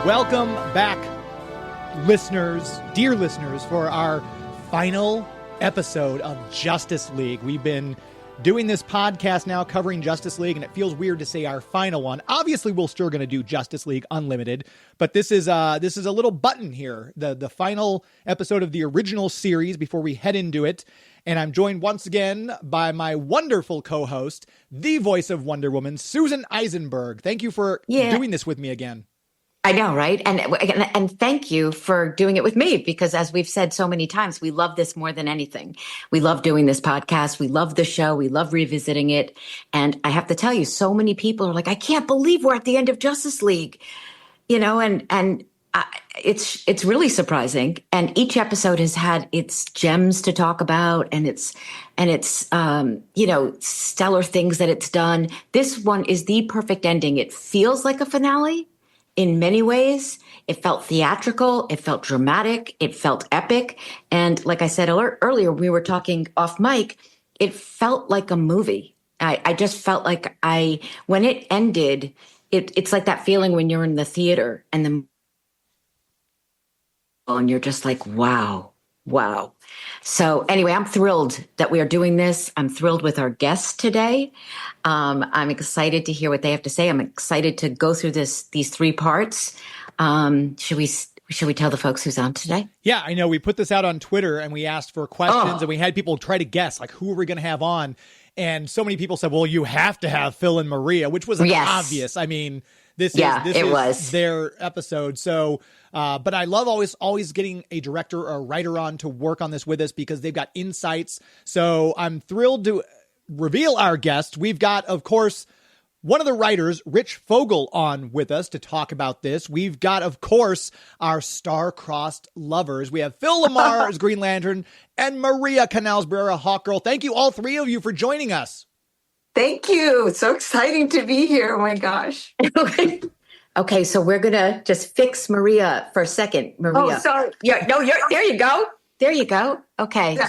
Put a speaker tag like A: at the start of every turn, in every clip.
A: Welcome back, listeners, dear listeners, for our final episode of Justice League. We've been doing this podcast now covering Justice League, and it feels weird to say our final one. Obviously, we're still going to do Justice League Unlimited, but this is a little button here, the final episode of the original series before we head into it. And I'm joined once again by my wonderful co-host, the voice of Wonder Woman, Susan Eisenberg. Thank you for doing this with me again.
B: I know, right? And thank you for doing it with me, because as we've said so many times, we love this more than anything. We love doing this podcast. We love the show. We love revisiting it. And I have to tell you, so many people are like, I can't believe we're at the end of Justice League, it's really surprising. And each episode has had its gems to talk about, and it's stellar things that it's done. This one is the perfect ending. It feels like a finale. In many ways, it felt theatrical, it felt dramatic, it felt epic. And like I said earlier, we were talking off mic, it felt like a movie. I just felt like when it ended, it's like that feeling when you're in the theater and you're just like, wow. So anyway, I'm thrilled that we are doing this. I'm thrilled with our guests today. I'm excited to hear what they have to say. I'm excited to go through these three parts. Should we tell the folks who's on today?
A: Yeah, I know we put this out on Twitter and we asked for questions and we had people try to guess, like, who are we going to have on? And so many people said, well, you have to have Phil and Maria, which was obvious. I mean, this is their episode. So, but I love always getting a director or a writer on to work on this with us because they've got insights. So I'm thrilled to reveal our guest. We've got, of course, one of the writers, Rich Fogel, on with us to talk about this. We've got, of course, our star-crossed lovers. We have Phil LaMarr as Green Lantern and Maria Canals-Barrera, Hawkgirl. Thank you, all three of you, for joining us.
C: Thank you. It's so exciting to be here. Oh, my gosh.
B: Okay, so we're going to just fix Maria for a second. Maria.
C: Oh, sorry.
B: There you go. There you go. Okay.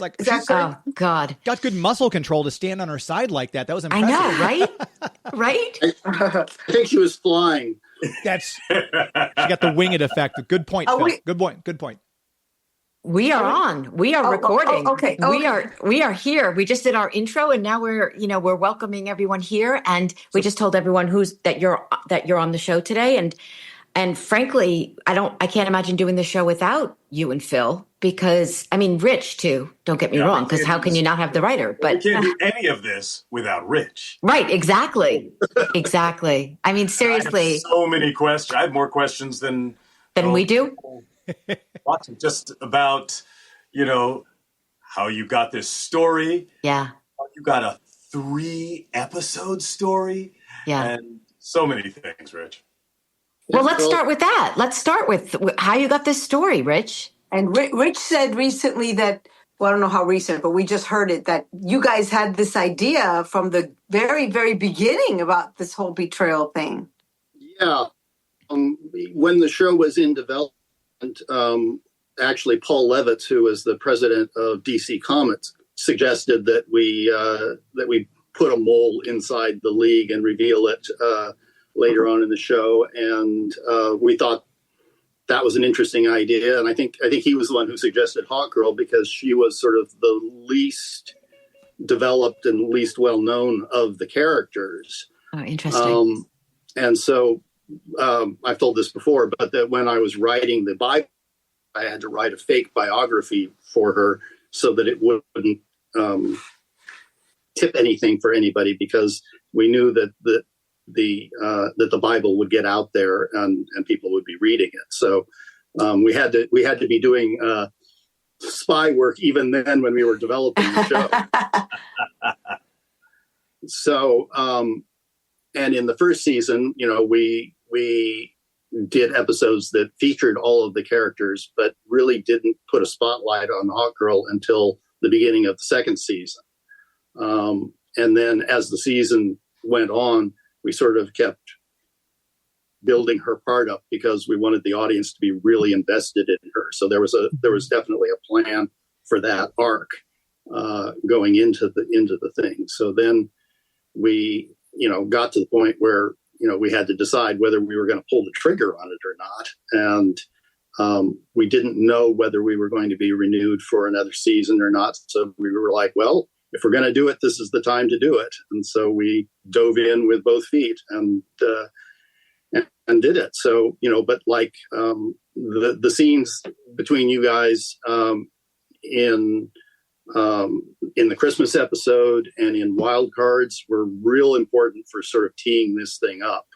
B: Oh, God.
A: Got good muscle control to stand on her side like that. That was impressive.
B: I know, right? Right?
D: I think she was flying.
A: She got the winged effect. Good point, Phil. Good point.
B: We are on. We are recording.
C: Okay.
B: We are here. We just did our intro, and now we're welcoming everyone here. And we just told everyone that you're on the show today. And frankly, I can't imagine doing the show without you and Phil, because I mean, Rich too. Don't get me wrong, because how can you not have the writer? But
E: we can't do any of this without Rich.
B: Right? Exactly. I mean, seriously.
E: I have so many questions. I have more questions than
B: we do.
E: Just about, how you got this story.
B: Yeah.
E: How you got a 3-episode story.
B: Yeah.
E: And so many things, Rich.
B: Well, let's start with that. Let's start with how you got this story, Rich.
C: And Rich said recently that, well, I don't know how recent, but we just heard it, that you guys had this idea from the very, very beginning about this whole betrayal thing.
D: Yeah. When the show was in development, actually Paul Levitz, who was the president of DC Comics, suggested that we put a mole inside the League and reveal it later on in the show, and we thought that was an interesting idea. And I think he was the one who suggested Hawkgirl, because she was sort of the least developed and least well known of the characters.
B: Oh, interesting.
D: And so I've told this before, but that when I was writing the Bible, I had to write a fake biography for her so that it wouldn't tip anything for anybody, because we knew that the Bible would get out there and people would be reading it. So we had to be doing spy work even then when we were developing the show. So and in the first season, we did episodes that featured all of the characters, but really didn't put a spotlight on Hawkgirl until the beginning of the second season. And then as the season went on, we sort of kept building her part up because we wanted the audience to be really invested in her. So there was definitely a plan for that arc going into the thing. So then we got to the point where we had to decide whether we were going to pull the trigger on it or not. And we didn't know whether we were going to be renewed for another season or not. So we were like, well, if we're going to do it, this is the time to do it. And so we dove in with both feet and did it. So, but like the scenes between you guys in the Christmas episode and in Wild Cards were real important for sort of teeing this thing up,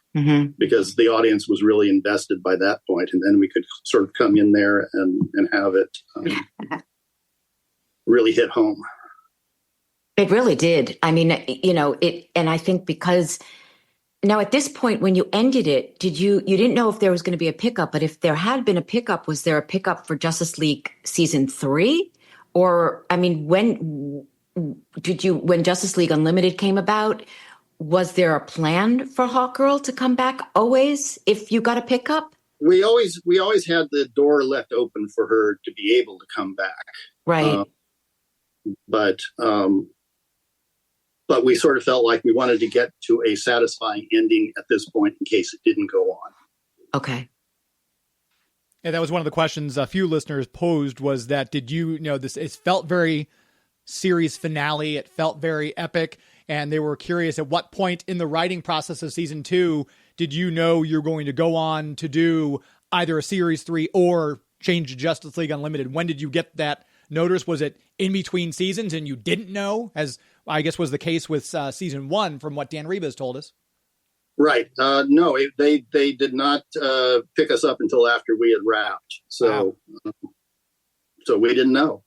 D: because the audience was really invested by that point, and then we could sort of come in there and have it really hit home.
B: It really did. I mean, and I think because now at this point, when you ended it, you didn't know if there was going to be a pickup, but if there had been a pickup, was there a pickup for Justice League season 3? Or, I mean, when Justice League Unlimited came about, was there a plan for Hawkgirl to come back always if you got a pickup?
D: We always had the door left open for her to be able to come back.
B: Right.
D: But we sort of felt like we wanted to get to a satisfying ending at this point in case it didn't go on.
B: Okay.
A: And that was one of the questions a few listeners posed, was that did you know this? It felt very series finale. It felt very epic. And they were curious at what point in the writing process of season 2 did you know you're going to go on to do either a series 3 or change to Justice League Unlimited? When did you get that notice? Was it in between seasons and you didn't know, as I guess was the case with season 1 from what Dan Ribas told us?
D: Right. No, they did not pick us up until after we had wrapped. So,
A: wow.
D: So we didn't know.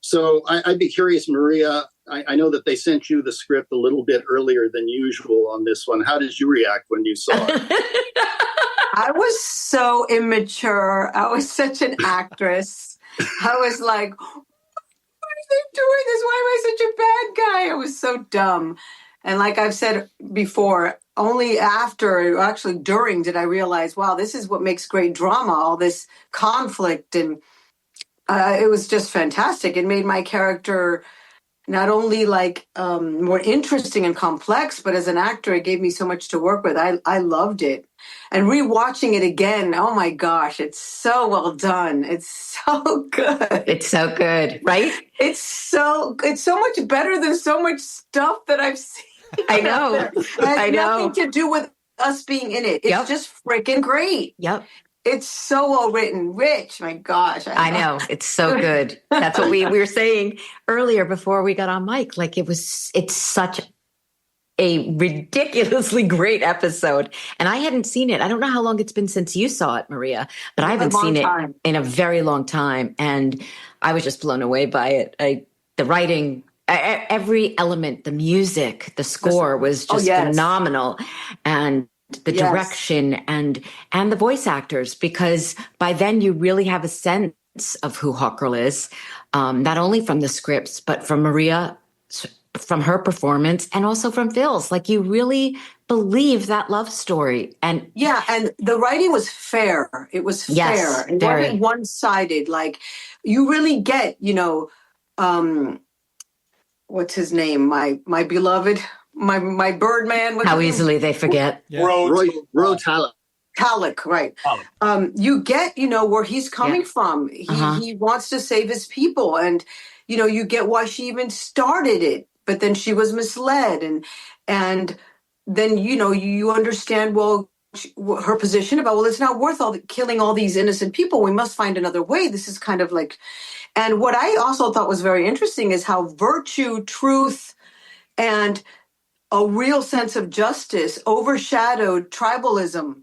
D: So I'd be curious, Maria, I know that they sent you the script a little bit earlier than usual on this one. How did you react when you saw it?
C: I was so immature. I was such an actress. I was like, why are they doing this? Why am I such a bad guy? I was so dumb. And like I've said before, only after, actually during, did I realize, wow, this is what makes great drama, all this conflict. And it was just fantastic. It made my character not only like more interesting and complex, but as an actor, it gave me so much to work with. I loved it. And rewatching it again, oh my gosh, it's so well done. It's so good.
B: It's so good, right?
C: It's so much better than so much stuff that I've seen.
B: I know.
C: It has nothing to do with us being in it. It's just freaking great.
B: Yep.
C: It's so well written. Rich, my gosh.
B: I know. It's so good. That's what we were saying earlier before we got on mic. Like it's such a ridiculously great episode. And I hadn't seen it. I don't know how long it's been since you saw it, Maria, but I haven't seen it in a very long time. And I was just blown away by it. The writing, every element, the music, the score was just phenomenal. And the direction and the voice actors, because by then you really have a sense of who Hawkgirl is, not only from the scripts, but from Maria, from her performance, and also from Phil's. Like, you really believe that love story. And
C: and the writing was fair. It was fair. It wasn't one-sided. Like, you really get, what's his name? My beloved, my Birdman.
B: How easily they forget.
D: Roy Talek.
C: Talek, right. You get, where he's coming from. He wants to save his people. And, you get why she even started it. But then she was misled. And then, you understand, her position about, it's not worth killing all these innocent people. We must find another way. This is kind of like, and what I also thought was very interesting is how virtue, truth, and a real sense of justice overshadowed tribalism.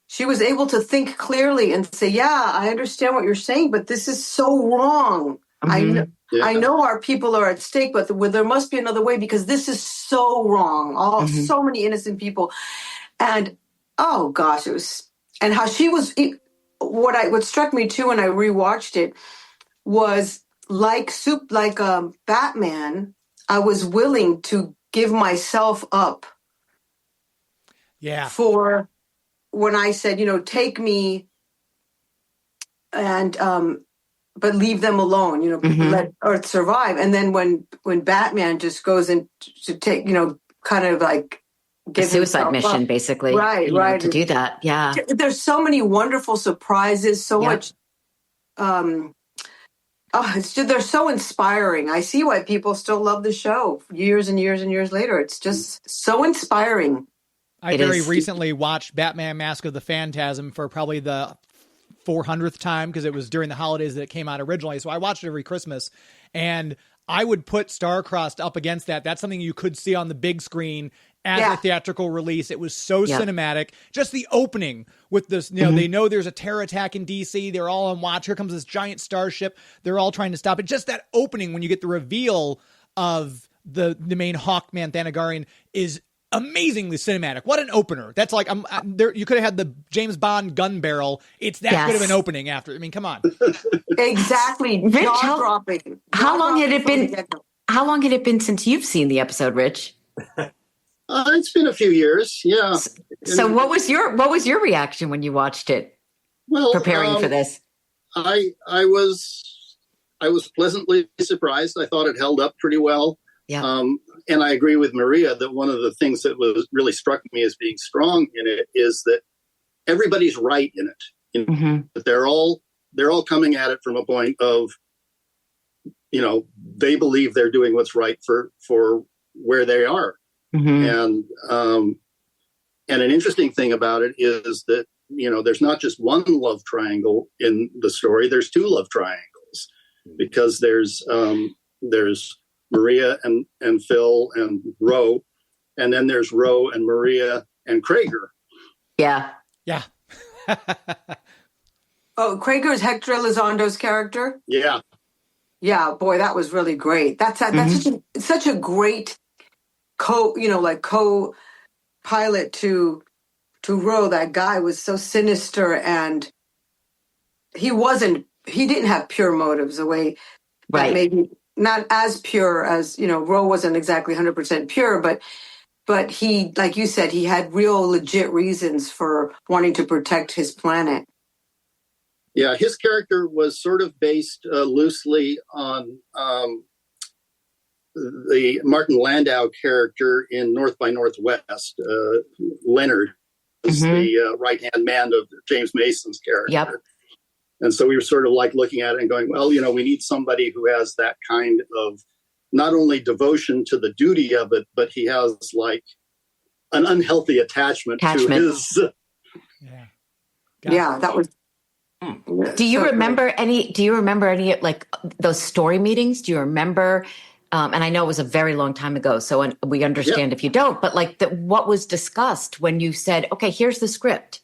C: She was able to think clearly and say, I understand what you're saying, but this is so wrong. I know our people are at stake, but there must be another way, because this is so wrong. So many innocent people. And, oh gosh, it was, and how she was, what struck me too when I rewatched it was like Batman, I was willing to give myself up.
A: Yeah.
C: For when I said, take me and, but leave them alone, let Earth survive. And then when Batman just goes in to take, kind of like
B: a suicide mission, basically.
C: Right, right.
B: To do that. Yeah.
C: There's so many wonderful surprises, so much. They're so inspiring. I see why people still love the show years and years and years later. It's just so inspiring.
A: I very recently watched Batman Mask of the Phantasm for probably the 400th time, because it was during the holidays that it came out originally. So I watched it every Christmas, and I would put Starcrossed up against that. That's something you could see on the big screen as a theatrical release. It was so cinematic. Just the opening with this, they know there's a terror attack in DC. They're all on watch. Here comes this giant starship. They're all trying to stop it. Just that opening when you get the reveal of the main Hawkman Thanagarian is amazingly cinematic. What an opener. That's like, there. You could have had the James Bond gun barrel. It's that good of an opening after. I mean, come on.
C: Exactly.
B: Rich,
C: how long had it been?
B: How long had it been since you've seen the episode, Rich?
D: It's been a few years. Yeah.
B: So what was your reaction when you watched it?
D: Well,
B: preparing for this,
D: I was pleasantly surprised. I thought it held up pretty well.
B: Yeah.
D: And I agree with Maria that one of the things that really struck me as being strong in it is that everybody's right in it. That they're all coming at it from a point of, they believe they're doing what's right for where they are. And an interesting thing about it is that, there's not just one love triangle in the story. There's two love triangles, because there's Maria and Phil and Ro, and then there's Ro and Maria and Krager.
B: Yeah.
A: Yeah.
C: Oh, Krager is Hector Elizondo's character?
D: Yeah.
C: Yeah, boy, that was really great. That's such a great co-pilot to Ro. That guy was so sinister, and he didn't have pure motives, the way that maybe not as pure as, Ro wasn't exactly 100% pure, but he, like you said, he had real legit reasons for wanting to protect his planet.
D: Yeah, his character was sort of based loosely on the Martin Landau character in North by Northwest. Leonard is the right-hand man of James Mason's character.
B: Yep.
D: And so we were sort of like looking at it and going, well, we need somebody who has that kind of not only devotion to the duty of it, but he has like an unhealthy attachment. To his.
C: Yeah, that was.
B: Do you remember any like those story meetings? Do you remember? And I know it was a very long time ago, so we understand if you don't. But like, what was discussed when you said, "Okay, here's the script,"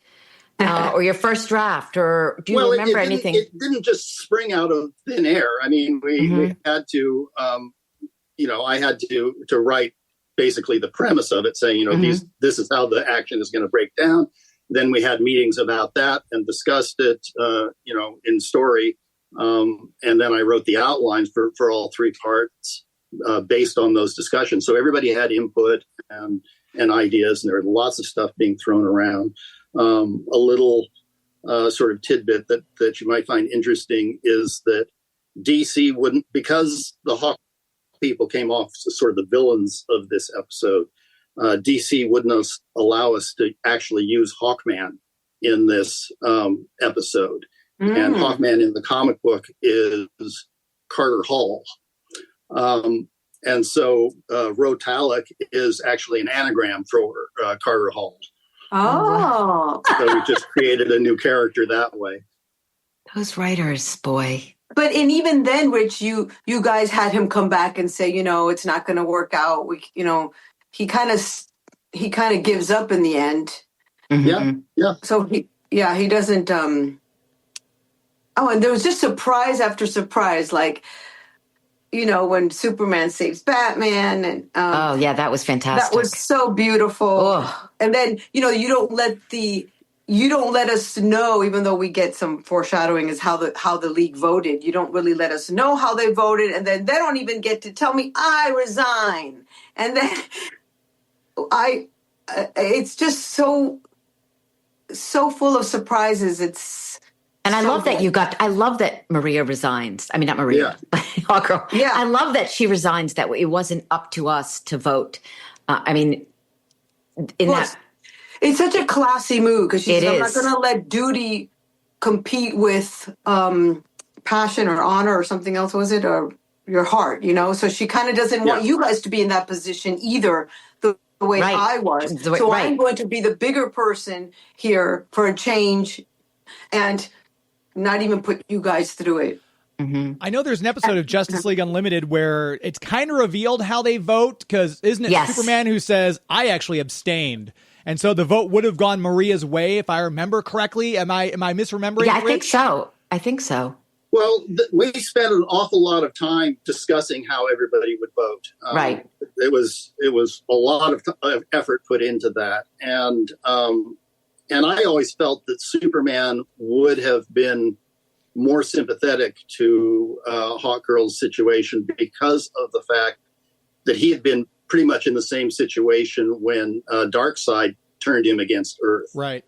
B: or your first draft, or do you remember anything?
D: It didn't just spring out of thin air. I mean, we had to, I had to write basically the premise of it, saying, this is how the action is going to break down. Then we had meetings about that and discussed it, in story. And then I wrote the outlines for all three parts based on those discussions. So everybody had input and ideas, and there was lots of stuff being thrown around. A little sort of tidbit that you might find interesting is that DC wouldn't, because the Hawk people came off as sort of the villains of this episode, DC wouldn't allow us to actually use Hawkman in this episode. And Hawkman in the comic book is Carter Hall. And so Ro Talek is actually an anagram for Carter Hall.
C: Oh.
D: So we just created a new character that way.
B: Those writers, boy.
C: But even then, Rich, you guys had him come back and say, it's not going to work out. He kind of gives up in the end.
D: Yeah.
C: So he doesn't. And there was just surprise after surprise, like, when Superman saves Batman, and
B: that was fantastic.
C: That was so beautiful.
B: Ugh.
C: And then you don't let us know, even though we get some foreshadowing as how the league voted. You don't really let us know how they voted, and then they don't even get to tell me I resign. And then it's just so full of surprises.
B: And I love that I love that Maria resigns. I mean, not Maria, Hawkgirl.
C: Yeah.
B: I love that she resigns, that it wasn't up to us to vote. in that.
C: It's such a classy move because she's I'm not
B: is.
C: going to let duty compete with passion or honor or something else, was it? Or your heart, you know? So she kind of doesn't want you guys to be in that position either, the way I was. So I'm going to be the bigger person here for a change and not even put you guys through it.
A: Mm-hmm. I know there's an episode of Justice League Unlimited where it's kind of revealed how they vote, because isn't it Superman who says, I actually abstained? And so the vote would have gone Maria's way, if I remember correctly. Am I misremembering?
B: Yeah, I think so.
D: Well, we spent an awful lot of time discussing how everybody would vote.
B: Right.
D: It was a lot of effort put into that, and I always felt that Superman would have been more sympathetic to Hawkgirl's situation because of the fact that he had been pretty much in the same situation when Darkseid turned him against Earth.
A: Right.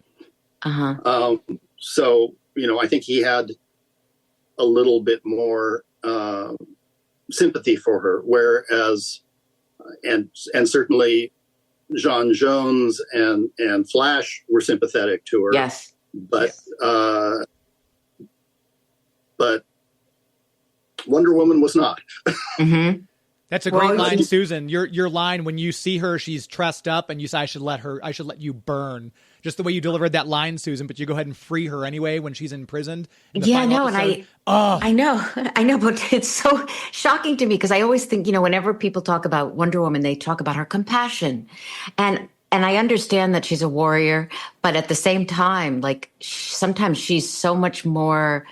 D: So, I think he had a little bit more sympathy for her, whereas, and certainly J'onn J'onzz and Flash were sympathetic to her.
B: Yes.
D: But Wonder Woman was not.
B: Mm-hmm.
A: That's a great line, Susan. Your line when you see her, she's trussed up, and you say, I should let you burn. Just the way you delivered that line, Susan, but you go ahead and free her anyway when she's imprisoned.
B: Yeah, no, and I know, but it's so shocking to me because I always think, whenever people talk about Wonder Woman, they talk about her compassion, and I understand that she's a warrior, but at the same time, like sometimes she's so much more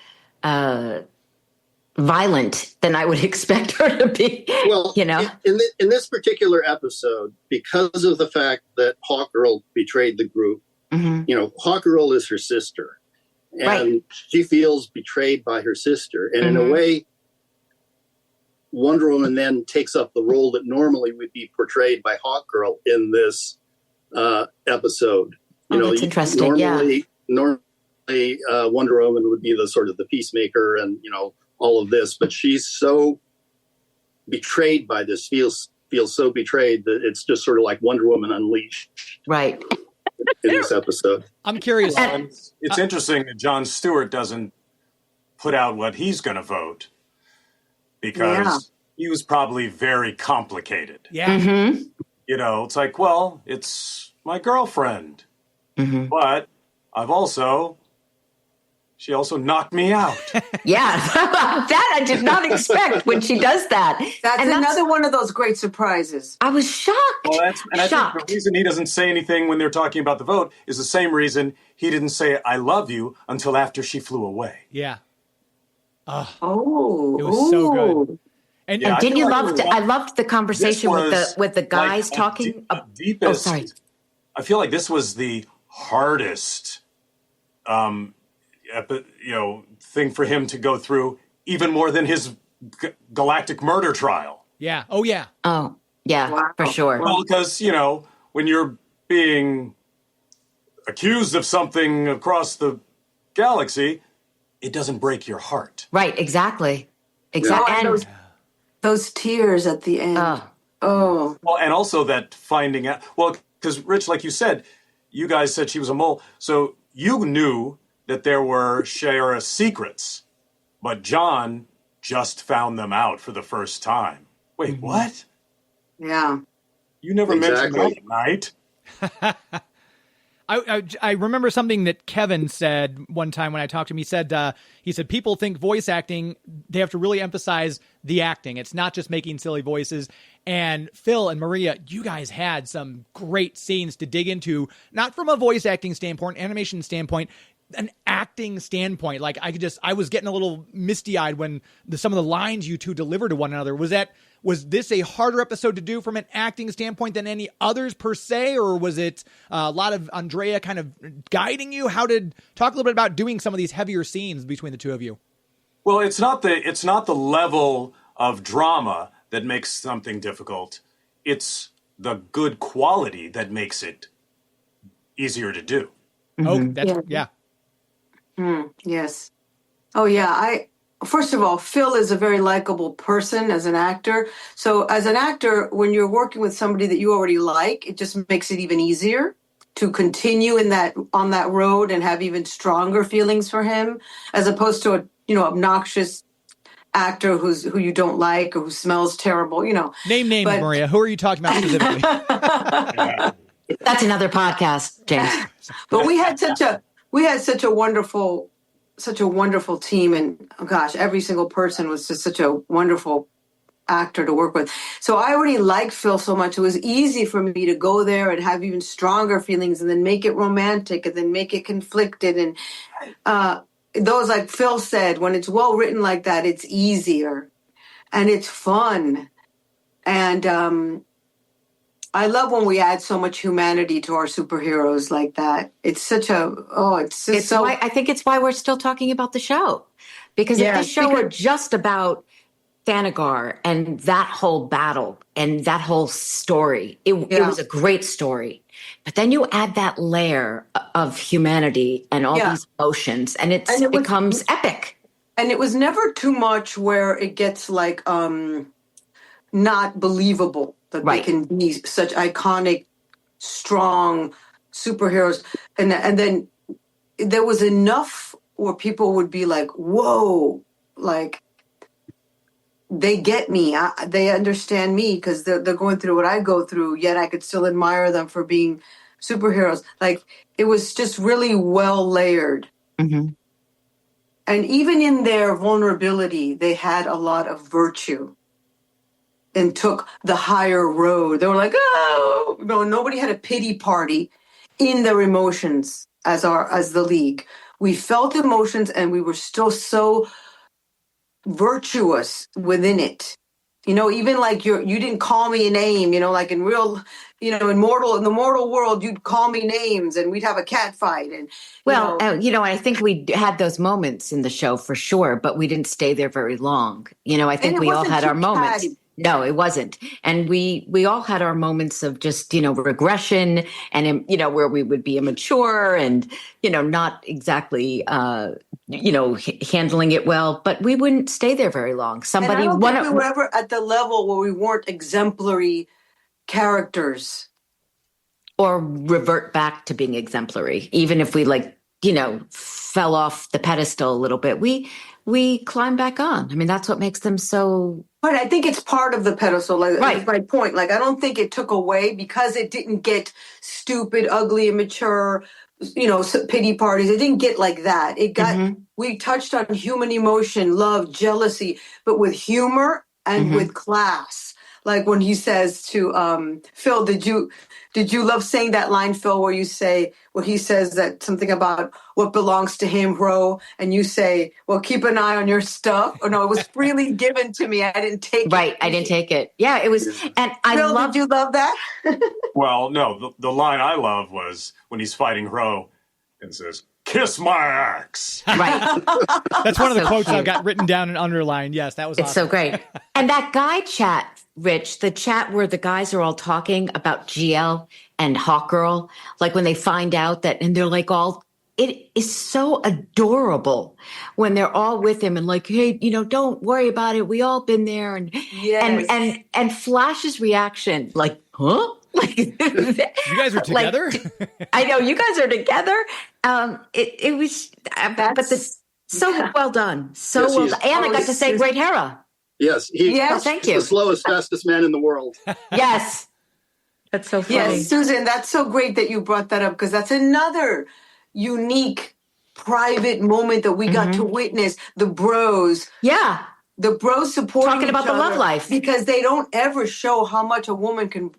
B: violent than I would expect her to be.
D: Well, in this particular episode, because of the fact that Hawkgirl betrayed the group, Hawkgirl is her sister, and she feels betrayed by her sister. And in a way, Wonder Woman then takes up the role that normally would be portrayed by Hawkgirl in this episode.
B: That's interesting.
D: Normally, Wonder Woman would be the sort of the peacemaker and, all of this, but she's so betrayed by this, feels so betrayed that it's just sort of like Wonder Woman unleashed.
B: Right.
D: In this episode.
A: I'm curious.
F: It's interesting that Jon Stewart doesn't put out what he's going to vote because he was probably very complicated.
A: Yeah.
B: Mm-hmm.
F: It's like, well, it's my girlfriend, but she also knocked me out.
B: Yeah, that I did not expect when she does that.
C: That's another one of those great surprises.
B: I was shocked.
F: Well, I think the reason he doesn't say anything when they're talking about the vote is the same reason he didn't say "I love you" until after she flew away.
A: Yeah.
C: It
A: was so good. And
B: didn't you love? I loved the conversation with the guys talking.
F: Deepest.
B: Oh, sorry.
F: I feel like this was the hardest. Thing for him to go through, even more than his galactic murder trial.
A: Yeah. Oh, yeah.
B: Oh, yeah, wow. For sure.
F: Well, because, when you're being accused of something across the galaxy, it doesn't break your heart.
B: Right, exactly. And
C: those tears at the end. Oh.
F: Well, and also that finding out, because Rich, like you said, you guys said she was a mole, so you knew that there were Shayera's secrets, but John just found them out for the first time. Wait, what?
C: Yeah.
F: You never mentioned that at night.
A: I remember something that Kevin said one time when I talked to him. He said people think voice acting, they have to really emphasize the acting. It's not just making silly voices. And Phil and Maria, you guys had some great scenes to dig into, not from a voice acting standpoint, animation standpoint, an acting standpoint. Like I was getting a little misty-eyed when some of the lines you two delivered to one another. Was this a harder episode to do from an acting standpoint than any others per se, or was it a lot of Andrea kind of guiding you? Talk a little bit about doing some of these heavier scenes between the two of you.
F: Well, it's not the level of drama that makes something difficult. It's the good quality that makes it easier to do.
A: Oh, that's, yeah.
C: Yes. Oh, yeah. first of all, Phil is a very likable person as an actor. So as an actor, when you're working with somebody that you already like, it just makes it even easier to continue on that road and have even stronger feelings for him, as opposed to a obnoxious actor who you don't like or who smells terrible.
A: Name names, Maria. Who are you talking about specifically?
B: That's another podcast, James.
C: But we had such a wonderful team, and oh gosh, every single person was just such a wonderful actor to work with. So I already liked Phil so much. It was easy for me to go there and have even stronger feelings, and then make it romantic, and then make it conflicted. And those, like Phil said, when it's well written like that, it's easier and it's fun. And I love when we add so much humanity to our superheroes like that. It's such
B: I think it's why we're still talking about the show. Because if this show were just about Thanagar and that whole battle and that whole story, it was a great story. But then you add that layer of humanity and all these emotions, and it becomes epic.
C: And it was never too much where it gets like not believable that they can be such iconic, strong superheroes. And then there was enough where people would be like, whoa, like, they get me. They understand me because they're going through what I go through, yet I could still admire them for being superheroes. Like, it was just really well layered.
B: Mm-hmm.
C: And even in their vulnerability, they had a lot of virtue and took the higher road. They were like, oh, no, nobody had a pity party in their emotions as the League. We felt emotions, and we were still so virtuous within it. Even like you didn't call me a name, like in real, in the mortal world, you'd call me names and we'd have a cat fight. And
B: I think we had those moments in the show for sure, but we didn't stay there very long. I think we all had our moments. No, it wasn't. And we all had our moments of just, regression and, where we would be immature and, not exactly, handling it well, but we wouldn't stay there very long.
C: We were ever at the level where we weren't exemplary characters.
B: Or revert back to being exemplary. Even if we fell off the pedestal a little bit, we climb back on. I mean, that's what makes them so.
C: But I think it's part of the pedestal. That's my point. Like, I don't think it took away because it didn't get stupid, ugly, immature, pity parties. It didn't get like that. It got, we touched on human emotion, love, jealousy, but with humor and with class. Like when he says to Phil, did you love saying that line, Phil, where he says that something about what belongs to him, Ro, and you say, well, keep an eye on your stuff. Oh no, it was freely given to me. I didn't take it.
B: Right, I didn't take it. Yeah, it was, and
C: Phil, did you love that?
F: Well, no, the line I love was when he's fighting Ro and says, "Kiss my axe."
B: Right.
A: That's one of the quotes I've got written down and underlined. Yes, that was
B: It's
A: awesome.
B: so great. And that guy chat, Rich, the chat where the guys are all talking about GL and Hawkgirl, like when they find out that, and they're like it is so adorable when they're all with him and like, hey, don't worry about it. We all been there. And, and Flash's reaction, like, huh? Like,
A: you guys are together?
B: I know you guys are together. It was, so well done. So well done. And I got to say great Hera.
D: Yes.
B: Thank you.
D: The slowest, fastest man in the world.
B: Yes. That's so funny.
C: Yes, Susan, that's so great that you brought that up because that's another unique private moment that we got to witness. The bros.
B: Yeah.
C: The bros supporting
B: talking about
C: each
B: the
C: other
B: love life
C: because they don't ever show how much a woman can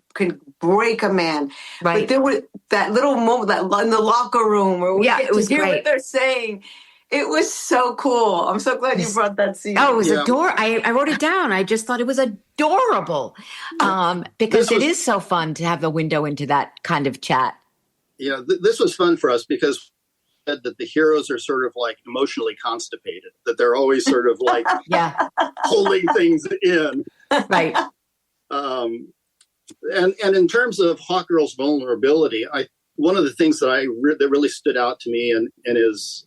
C: break a man.
B: Right.
C: But there was that little moment that in the locker room where we get to hear what they're saying. It was so cool. I'm so glad you brought that scene.
B: Oh, it was adorable. I wrote it down. I just thought it was adorable because it is so fun to have a window into that kind of chat.
D: Yeah, this was fun for us because that the heroes are sort of like emotionally constipated, that they're always sort of like holding things in.
B: Right.
D: And in terms of Hawkgirl's vulnerability, one of the things that that really stood out to me and is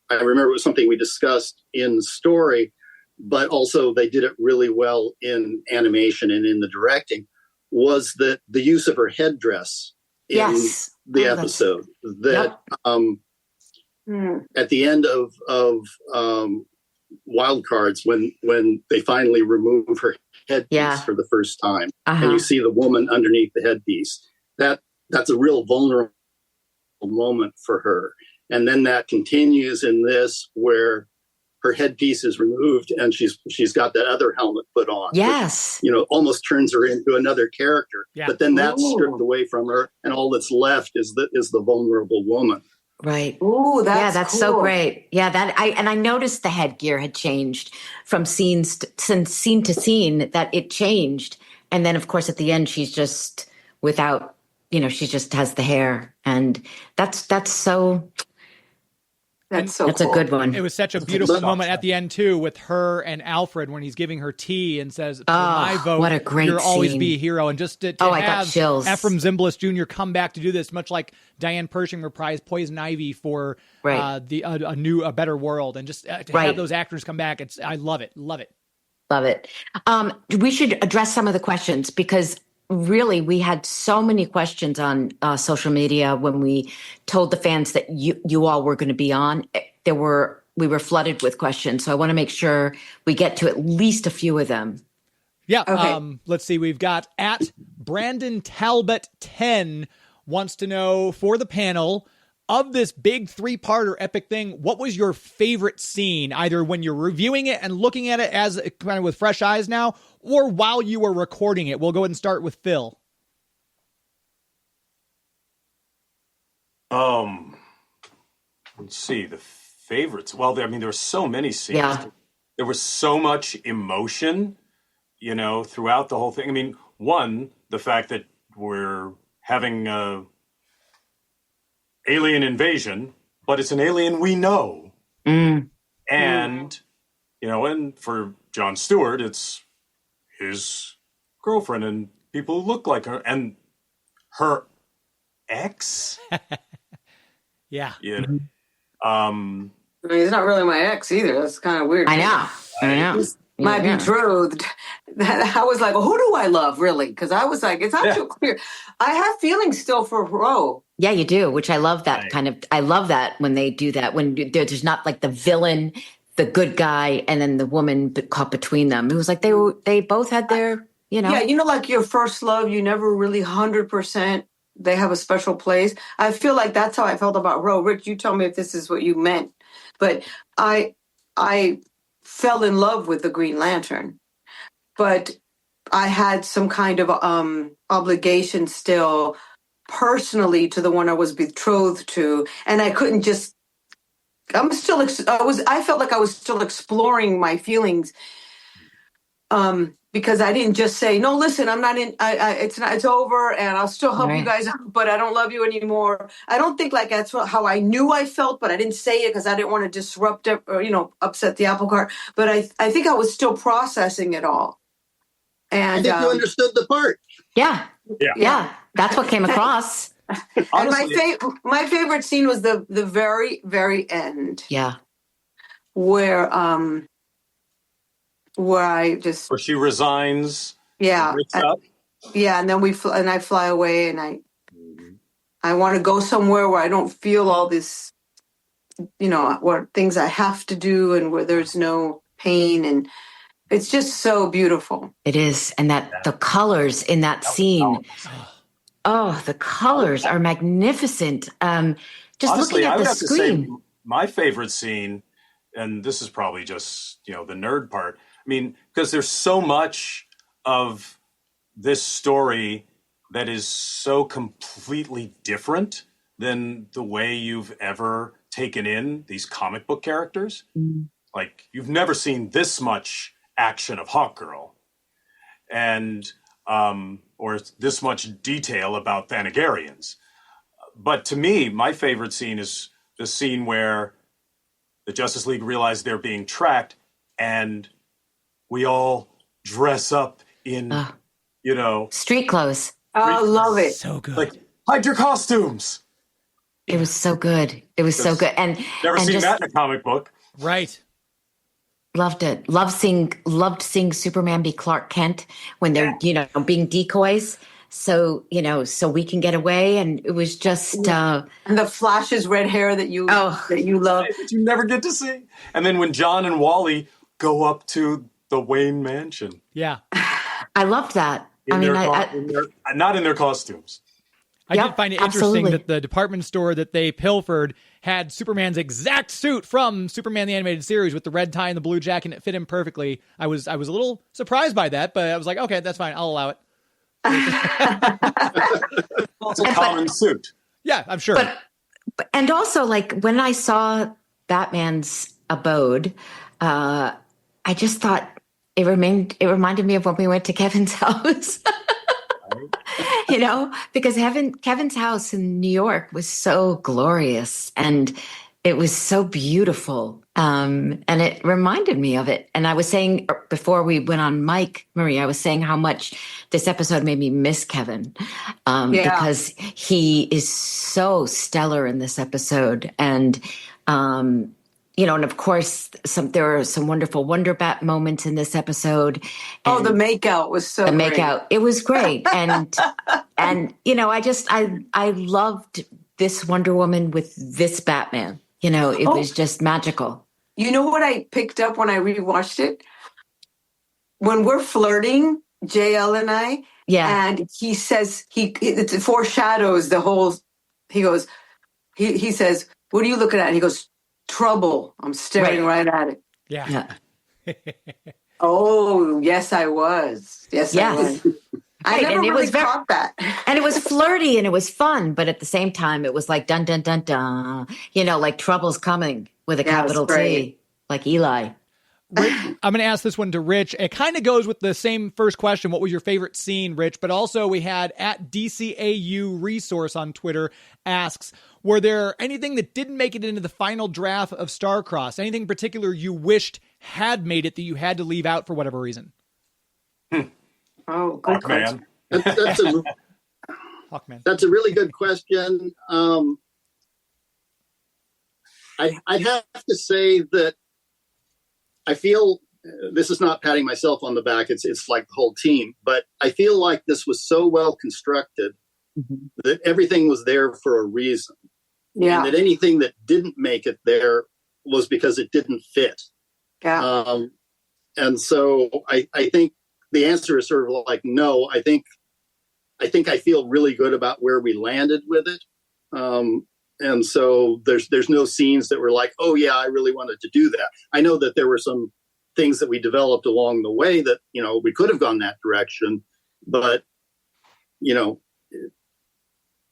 D: I remember it was something we discussed in the story, but also they did it really well in animation and in the directing, was that the use of her headdress in the episode. That at the end of Wild Cards, when they finally remove her headpiece for the first time, and you see the woman underneath the headpiece, that's a real vulnerable moment for her. And then that continues in this, where her headpiece is removed and she's got that other helmet put on.
B: Yes.
D: Which, almost turns her into another character. Yeah. But then that's stripped away from her, and all that's left is the vulnerable woman.
B: Right.
C: Oh, that's
B: cool.
C: So
B: great. Yeah, I noticed the headgear had changed from scene to scene, that it changed. And then of course at the end she's just without, she just has the hair, and that's so That's cool.
A: a good one. It was such a beautiful moment at the end too, with her and Alfred when he's giving her tea and says, "For my vote,
B: what a great
A: you'll always
B: scene.
A: be a hero." And just to
B: I
A: have
B: got chills.
A: Ephraim Zimbalist Jr. come back to do this, much like Diane Pershing reprised Poison Ivy for a better world, and just to have those actors come back, I love it. Love it.
B: We should address some of the questions, because really, we had so many questions on social media when we told the fans that you all were going to be on. We were flooded with questions, so I want to make sure we get to at least a few of them.
A: Yeah. Okay. Let's see. We've got at Brandon Talbot 10 wants to know, for the panel, of this big 3-parter epic thing, what was your favorite scene, either when you're reviewing it and looking at it as kind of with fresh eyes now, or while you were recording it? We'll go ahead and start with Phil.
F: Let's see, the favorites. Well, there were so many scenes.
B: Yeah.
F: There was so much emotion, throughout the whole thing. One, the fact that we're having alien invasion, but it's an alien we know. And, and for Jon Stewart, it's his girlfriend and people who look like her, and her ex.
A: Yeah.
F: Yeah.
C: He's not really my ex either. That's kind of weird.
B: I know.
C: He's my betrothed. I was like, well, who do I love, really? Because I was like, it's not too clear. I have feelings still for Ro.
B: Yeah, you do, which I love that I love that when they do that, when there's not like the villain, the good guy, and then the woman caught between them. It was like they both had their,
C: Yeah, like your first love, you never really 100%. They have a special place. I feel like that's how I felt about Ro. Rich, you tell me if this is what you meant. But I fell in love with the Green Lantern. But I had some kind of obligation still personally to the one I was betrothed to. And I couldn't just, I felt like I was still exploring my feelings. Because I didn't just say, no, listen, I'm not in, it's over, and I'll still help you guys out, but I don't love you anymore. I don't think like that's how I knew I felt, but I didn't say it because I didn't want to disrupt it or, upset the apple cart. But I think I was still processing it all. And
D: I think you understood the part.
B: Yeah. That's what came across.
C: And my favorite scene was the very, very end.
B: Yeah.
C: Where where
F: she resigns.
C: Yeah. And then I fly away, and I want to go somewhere where I don't feel all this, what things I have to do, and where there's no pain, and it's just so beautiful.
B: It is. And the colors in that scene. The colors are magnificent. Just
F: honestly,
B: looking at
F: I would
B: the
F: have
B: screen.
F: to say my favorite scene, and this is probably just, the nerd part. Because there's so much of this story that is so completely different than the way you've ever taken in these comic book characters. Like, you've never seen this much action of Hawkgirl, and or this much detail about Thanagarians. But to me, my favorite scene is the scene where the Justice League realize they're being tracked, and we all dress up in,
B: street clothes.
C: I love it.
A: So good.
F: Like, hide your costumes.
B: It was so good. It was so good. And
F: never seen
B: just,
F: that in a comic book.
A: Right.
B: Loved it. Loved seeing Superman be Clark Kent when they're, being decoys. So, so we can get away. And it was just,
C: and the Flash's red hair that you love.
F: That you never get to see. And then when John and Wally go up to the Wayne mansion.
A: Yeah.
B: I loved that.
F: Not in their costumes.
A: I did find it interesting that the department store that they pilfered had Superman's exact suit from Superman the Animated Series with the red tie and the blue jacket, and it fit him perfectly. I was a little surprised by that, but I was like, okay, that's fine. I'll allow it.
F: It's a common suit.
A: Yeah, I'm sure.
B: And also, like, when I saw Batman's abode, I just thought it reminded me of when we went to Kevin's house. Because Kevin's house in New York was so glorious and it was so beautiful. And it reminded me of it. And I was saying before we went on mic, Marie, I was saying how much this episode made me miss Kevin because he is so stellar in this episode. And, and of course, there are some wonderful Wonder Bat moments in this episode.
C: And the makeout was so great.
B: Makeout, it was great. And I loved this Wonder Woman with this Batman. It was just magical. You know
C: what I picked up when I rewatched it? When we're flirting, JL and I, and he says, it foreshadows the whole, he goes, he says, what are you looking at? And he goes, trouble. I'm staring right at it.
A: Yeah.
C: Oh, yes, I was. Yes. I was. I never really caught that.
B: And it was flirty and it was fun, but at the same time, it was like dun, dun, dun, dun. Like trouble's coming with a capital T, like Eli.
A: Rich, I'm going to ask this one to Rich. It kind of goes with the same first question. What was your favorite scene, Rich? But also we had at DCAU Resource on Twitter asks, were there anything that didn't make it into the final draft of Starcrossed? Anything in particular you wished had made it that you had to leave out for whatever reason?
C: Oh, good
F: Hawkman.
A: Hawkman.
D: That's a really good question. I'd have to say that I feel this is not patting myself on the back. It's like the whole team, but I feel like this was so well constructed that everything was there for a reason.
C: Yeah.
D: And that anything that didn't make it there was because it didn't fit.
C: Yeah.
D: And so I think the answer is sort of like, no, I think I feel really good about where we landed with it. And so there's no scenes that were like, oh yeah, I really wanted to do that. I know that there were some things that we developed along the way that, we could have gone that direction, but,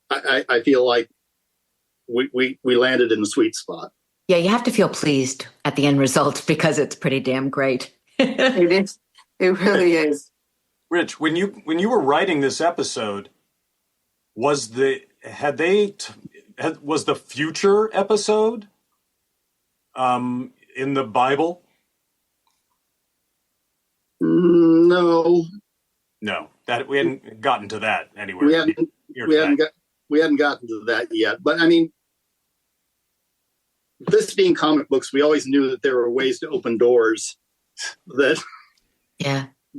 D: I feel like we landed in the sweet spot.
B: Yeah, you have to feel pleased at the end result because it's pretty damn great.
C: It is. It really is.
F: Rich, when you were writing this episode, was the future episode in the Bible?
D: No,
F: that we hadn't gotten to that anywhere.
D: We hadn't gotten to that yet. But I mean, this being comic books, we always knew that there were ways to open doors that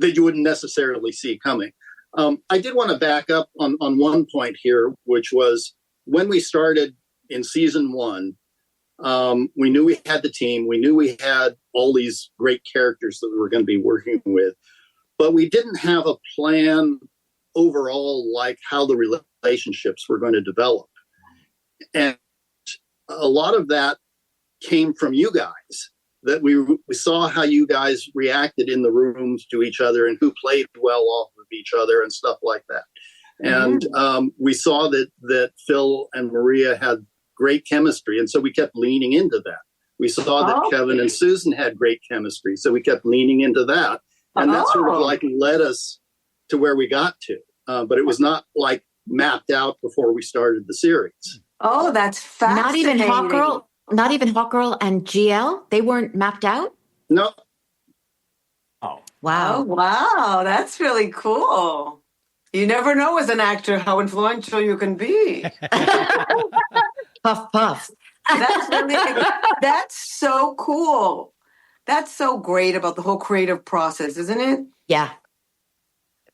D: you wouldn't necessarily see coming. I did want to back up on one point here, which was when we started in season 1, we knew we had the team. We knew we had all these great characters that we were going to be working with, but we didn't have a plan overall, like how the relationships were going to develop. And a lot of that came from you guys, that we saw how you guys reacted in the rooms to each other and who played well off of each other and stuff like that. And we saw that Phil and Maria had great chemistry. And so we kept leaning into that. We saw that Kevin and Susan had great chemistry. So we kept leaning into that. And that sort of like led us to where we got to. But it was not like mapped out before we started the series.
C: Oh, that's fascinating.
B: Not even Hawkgirl and GL? They weren't mapped out?
D: No.
F: Oh.
B: Wow.
C: Oh, wow. That's really cool. You never know as an actor how influential you can be.
B: Puff, puff.
C: That's really, that's so cool. That's so great about the whole creative process, isn't it?
B: Yeah.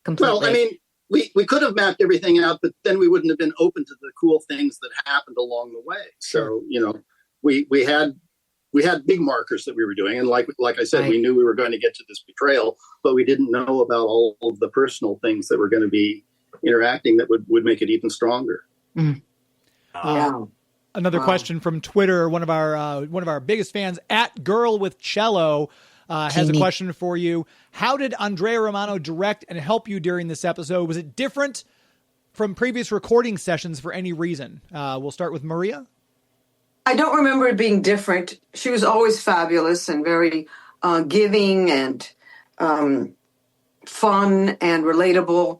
B: Completely.
D: Well, I mean, we could have mapped everything out, but then we wouldn't have been open to the cool things that happened along the way. So, we had big markers that we were doing. And like I said, we knew we were going to get to this betrayal, but we didn't know about all of the personal things that were going to be interacting that would make it even stronger.
B: Mm.
A: Another question from Twitter. One of our biggest fans, @GirlWithCello, has a question for you. How did Andrea Romano direct and help you during this episode? Was it different from previous recording sessions for any reason? We'll start with Maria.
C: I don't remember it being different. She was always fabulous and very giving and fun and relatable.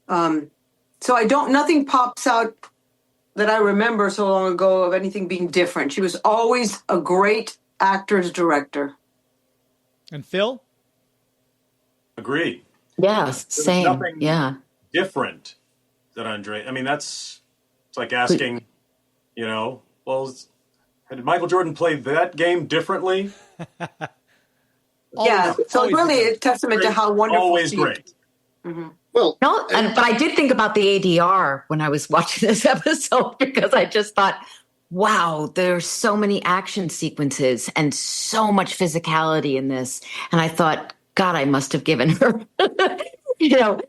C: So nothing pops out that I remember so long ago of anything being different. She was always a great actor's director.
A: And Phil?
F: Agreed.
B: Yeah, same.
F: Nothing
B: different
F: that Andre. I mean, it's like asking, well, did Michael Jordan play that game differently?
C: So really a testament to how wonderful
F: always
C: she
F: great.
C: is. Mm-hmm.
B: Well, but I did think about the ADR when I was watching this episode, because I just thought, wow, there's so many action sequences and so much physicality in this. And I thought, God, I must have given her,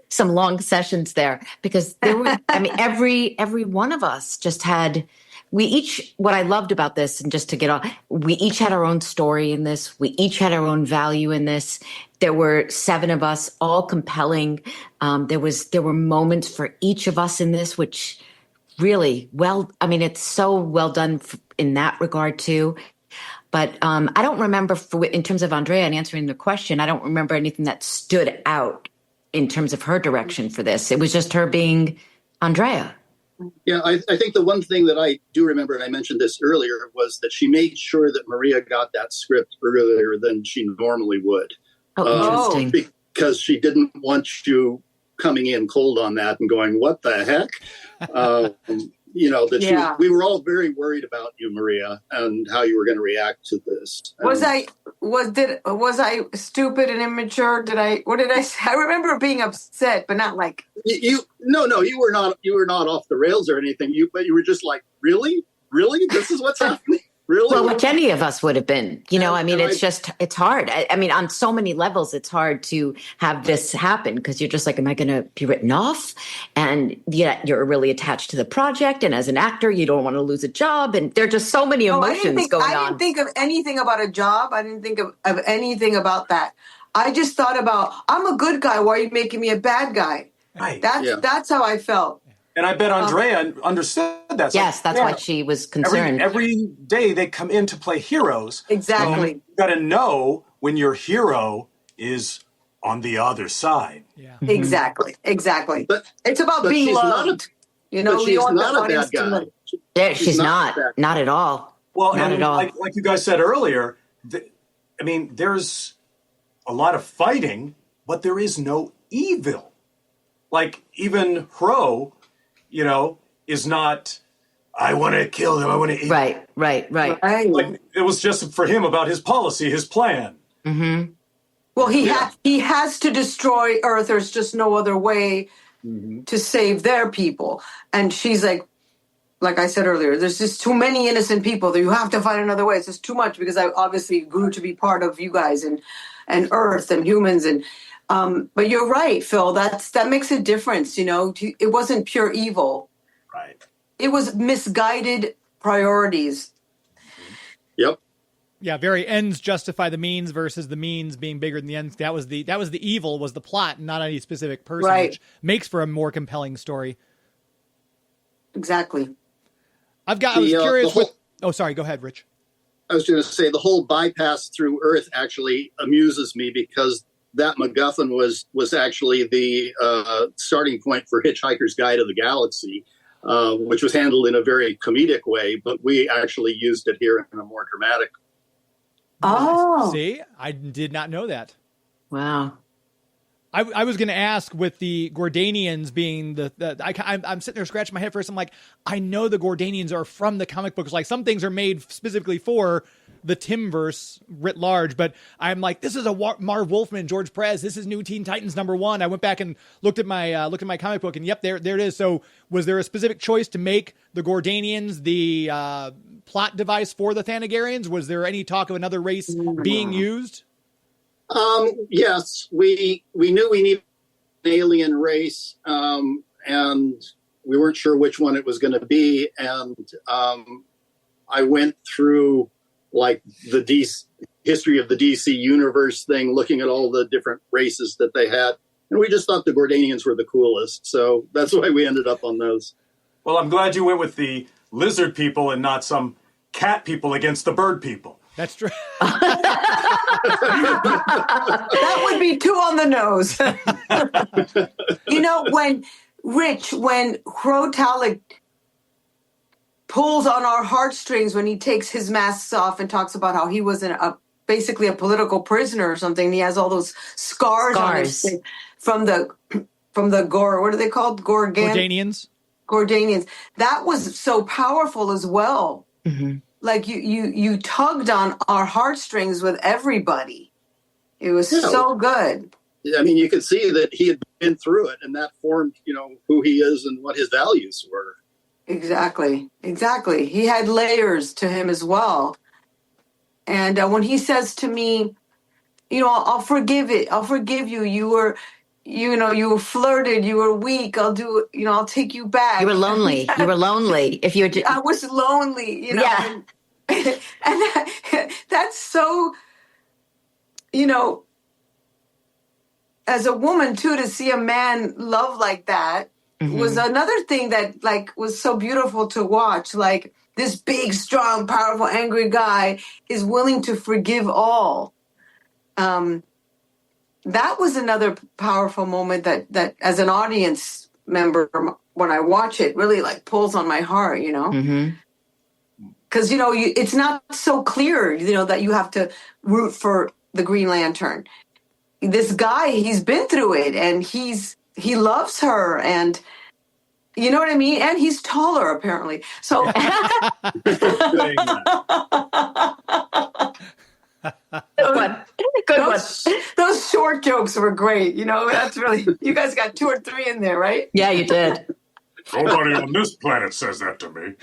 B: some long sessions there, because there were, every one of us just had, what I loved about this, and just to get on, we each had our own story in this. We each had our own value in this. There were 7 of us, all compelling. There were moments for each of us in this, which really it's so well done in that regard too. But I don't remember, in terms of Andrea and answering the question, I don't remember anything that stood out in terms of her direction for this. It was just her being Andrea.
D: Yeah, I think the one thing that I do remember, and I mentioned this earlier, was that she made sure that Maria got that script earlier than she normally would.
B: Oh, interesting.
D: Because she didn't want you coming in cold on that and going, what the heck? We were all very worried about you, Maria, and how you were going to react to this.
C: Was I stupid and immature? What did I say? I remember being upset, but not like
D: No, you were not off the rails or anything. But you were just like, really? This is what's happening? Really?
B: Well, which any of us would have been, it's hard. On so many levels, it's hard to have this happen, because you're just like, am I going to be written off? And yet you're really attached to the project. And as an actor, you don't want to lose a job. And there are just so many emotions going on.
C: I didn't think of anything about a job. I didn't think of anything about that. I just thought about, I'm a good guy. Why are you making me a bad guy?
F: Right.
C: That's how I felt.
F: And I bet Andrea understood that.
B: Yes, that's why she was concerned.
F: Every day they come in to play heroes.
C: Exactly.
F: So you got to know when your hero is on the other side.
A: Yeah.
C: Exactly. But it's about being loved.
D: But she's not a bad guy.
B: Yeah, she's not at all.
F: Well,
B: not at all.
F: Like you guys said earlier, there's a lot of fighting, but there is no evil. Like even Hro, is not, I want to kill him, I want to eat him.
B: Right.
F: Like, it was just for him about his policy, his plan.
B: Mm-hmm.
C: Well, he has to destroy Earth. There's just no other way to save their people. And she's like I said earlier, there's just too many innocent people that you have to find another way. It's just too much, because I obviously grew to be part of you guys and Earth and humans. And but you're right, Phil. That makes a difference. It wasn't pure evil.
F: Right.
C: It was misguided priorities.
D: Yep.
A: Yeah, very ends justify the means versus the means being bigger than the ends. That was the evil, was the plot, not any specific person, which makes for a more compelling story.
C: Exactly.
A: I was curious. Sorry, go ahead, Rich.
D: I was going to say the whole bypass through Earth actually amuses me, because that MacGuffin was actually the starting point for Hitchhiker's Guide to the Galaxy, which was handled in a very comedic way, but we actually used it here in a more dramatic.
C: Oh,
A: see, I did not know that.
B: Wow.
A: I was going to ask with the Gordanians being I'm sitting there scratching my head first. I'm like, I know the Gordanians are from the comic books. Like some things are made specifically for the Timverse writ large, but I'm like, this is a Marv Wolfman, George Perez. This is New Teen Titans #1. I went back and looked at my comic book, and yep, there it is. So was there a specific choice to make the Gordanians the plot device for the Thanagarians? Was there any talk of another race being used?
D: Yes, we knew we needed an alien race, and we weren't sure which one it was going to be. And I went through like the history of the DC universe thing, looking at all the different races that they had, and we just thought the Gordanians were the coolest. So that's why we ended up on those.
F: Well, I'm glad you went with the lizard people and not some cat people against the bird people.
A: That's true.
C: That would be too on the nose. when Crotalic pulls on our heartstrings when he takes his masks off and talks about how he was basically a political prisoner or something. And he has all those scars. On his face from the Gore. What are they called?
A: Gordanians.
C: That was so powerful as well. Mm-hmm. Like you tugged on our heartstrings with everybody. It was so good.
D: I mean, you could see that he had been through it, and that formed, who he is and what his values were. Exactly.
C: He had layers to him as well. And when he says to me, I'll forgive it. I'll forgive you. You were flirted. You were weak. I'll do it. I'll take you back.
B: You were lonely. I
C: was lonely,
B: Yeah.
C: And that's so, as a woman too, to see a man love like that was another thing that was so beautiful to watch. Like this big, strong, powerful, angry guy is willing to forgive all. That was another powerful moment that as an audience member, when I watch it, really pulls on my heart, because, it's not so clear, that you have to root for the Green Lantern. This guy, he's been through it, and he loves her, and you know what I mean? And he's taller, apparently. So Good one. Those short jokes were great. That's really, you guys got 2 or 3 in there, right?
B: Yeah, you did.
F: Nobody on this planet says that to me.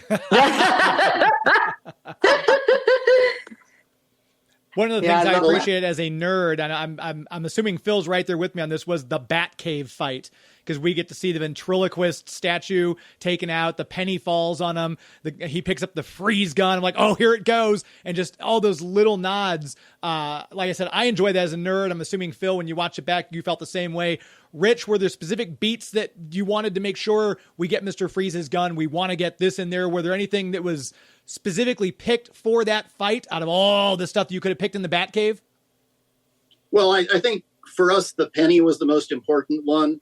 A: One of the things I appreciate as a nerd, and I'm assuming Phil's right there with me on this, was the Batcave fight. Because we get to see the ventriloquist statue taken out. The penny falls on him. He picks up the freeze gun. I'm like, oh, here it goes. And just all those little nods. Like I said, I enjoy that as a nerd. I'm assuming, Phil, when you watch it back, you felt the same way. Rich, were there specific beats that you wanted to make sure we get Mr. Freeze's gun? We want to get this in there. Were there anything that was specifically picked for that fight out of all the stuff that you could have picked in the Batcave?
D: Well, I think for us, the penny was the most important one.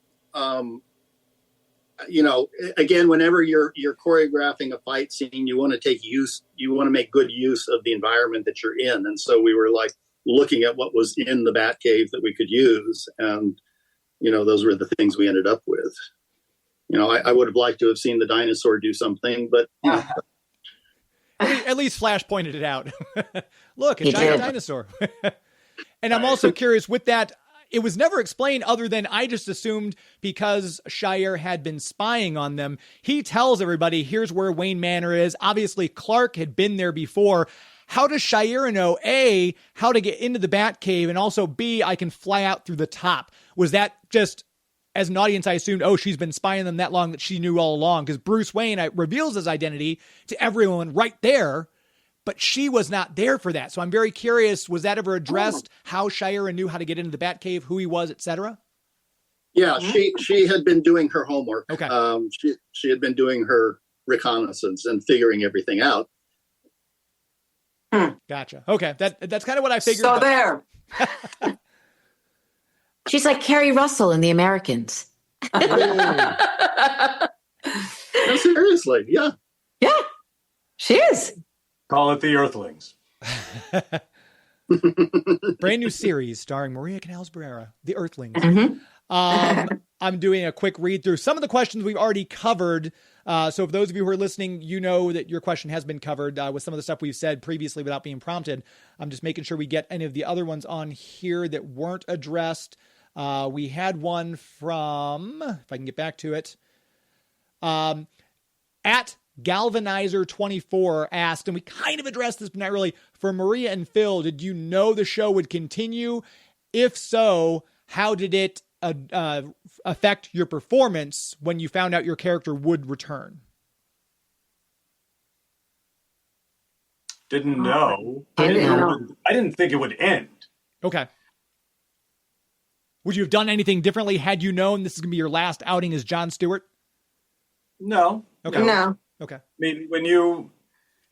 D: Again, whenever you're choreographing a fight scene, you want to make good use of the environment that you're in. And so we were looking at what was in the Batcave that we could use. And, those were the things we ended up with. I would have liked to have seen the dinosaur do something, but
A: at least Flash pointed it out. Look, a giant dinosaur. And I'm also curious with that. It was never explained other than I just assumed because Shire had been spying on them. He tells everybody, here's where Wayne Manor is. Obviously, Clark had been there before. How does Shire know, A, how to get into the Batcave, and also, B, I can fly out through the top? Was that just, as an audience, I assumed, she's been spying on them that long that she knew all along? Because Bruce Wayne reveals his identity to everyone right there. But she was not there for that. So I'm very curious, was that ever addressed, how Shire knew how to get into the Batcave, who he was, etc.?
D: Yeah, she had been doing her homework.
A: Okay.
D: She had been doing her reconnaissance and figuring everything out.
A: Gotcha. Okay, that's kind of what I figured.
C: So there.
B: She's like Carrie Russell in The Americans.
D: No, seriously, yeah.
B: Yeah, she is.
F: Call it the Earthlings.
A: Brand new series starring Maria Canals-Barrera, The Earthlings.
B: Mm-hmm.
A: I'm doing a quick read through some of the questions we've already covered. So if those of you who are listening, you know that your question has been covered with some of the stuff we've said previously without being prompted. I'm just making sure we get any of the other ones on here that weren't addressed. We had one from, if I can get back to it, at Galvanizer24 asked, and we kind of addressed this, but not really, for Maria and Phil, did you know the show would continue? If so, how did it affect your performance when you found out your character would return?
F: Didn't know. I didn't think it would end.
A: Okay. Would you have done anything differently had you known this is going to be your last outing as Jon Stewart?
F: No.
A: Okay.
C: No.
A: Okay.
F: I mean,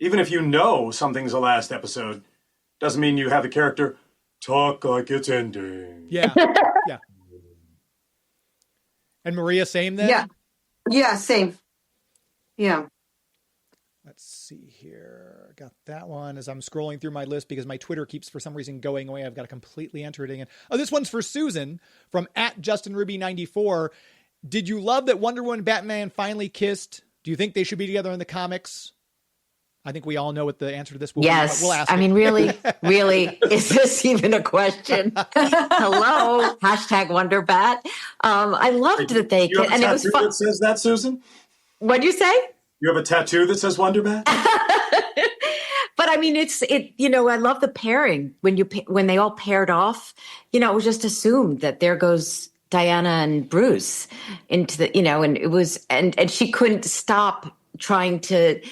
F: even if you know something's the last episode, doesn't mean you have the character talk like it's ending.
A: Yeah. Yeah. And Maria, same then?
C: Yeah. Yeah, same. Yeah.
A: Let's see here. I got that one as I'm scrolling through my list because my Twitter keeps for some reason going away. I've got to completely enter it again. Oh, this one's for Susan from @JustinRuby94. Did you love that Wonder Woman and Batman finally kissed? Do you think they should be together in the comics? I think we all know what the answer to this will be. But we'll ask
B: I mean, really, is this even a question? Hello, #WonderBat. I loved that they
F: kissed.
B: And it was fun.
F: That says that, Susan?
B: What'd you say?
F: You have a tattoo that says Wonderbat?
B: But I mean, I love the pairing when they all paired off, it was just assumed that there goes Diana and Bruce into the, and it was, and she couldn't stop trying to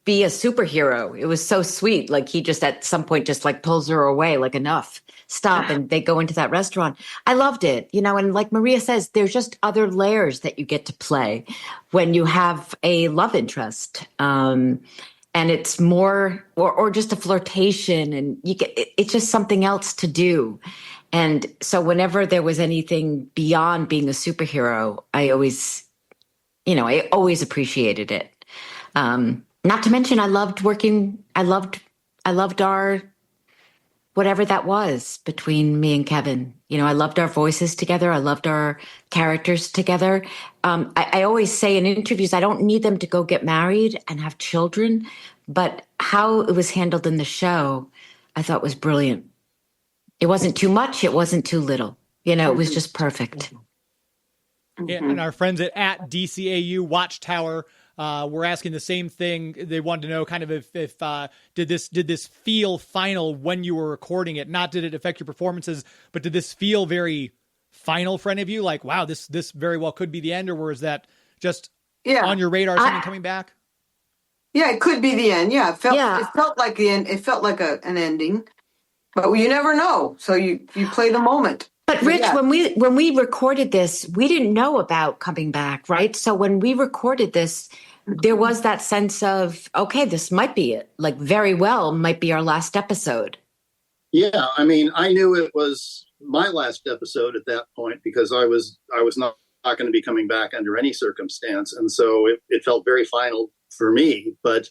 B: be a superhero. It was so sweet. Like he just at some point just like pulls her away, like enough, stop. And they go into that restaurant. I loved it, and like Maria says, there's just other layers that you get to play when you have a love interest. And it's more, or just a flirtation, and it's just something else to do. And so whenever there was anything beyond being a superhero, I always appreciated it. Not to mention, I loved our, whatever that was between me and Kevin. I loved our voices together. I loved our characters together. I always say in interviews, I don't need them to go get married and have children, but how it was handled in the show, I thought was brilliant. It wasn't too much. It wasn't too little. It was just perfect.
A: Yeah, and our friends at DCAU Watchtower were asking the same thing. They wanted to know kind of if did this feel final when you were recording it? Not did it affect your performances, but did this feel very final for any of you? Like, wow, this very well could be the end, or was that just on your radar, something coming back?
C: Yeah, it could be the end. Yeah, it felt like the end. It felt like an ending. But you never know. So you play the moment.
B: But Rich, when we recorded this, we didn't know about coming back, right? So when we recorded this, there was that sense of, okay, this might be it. Like very well might be our last episode.
D: Yeah, I mean, I knew it was my last episode at that point because I was not going to be coming back under any circumstance, and so it felt very final for me. But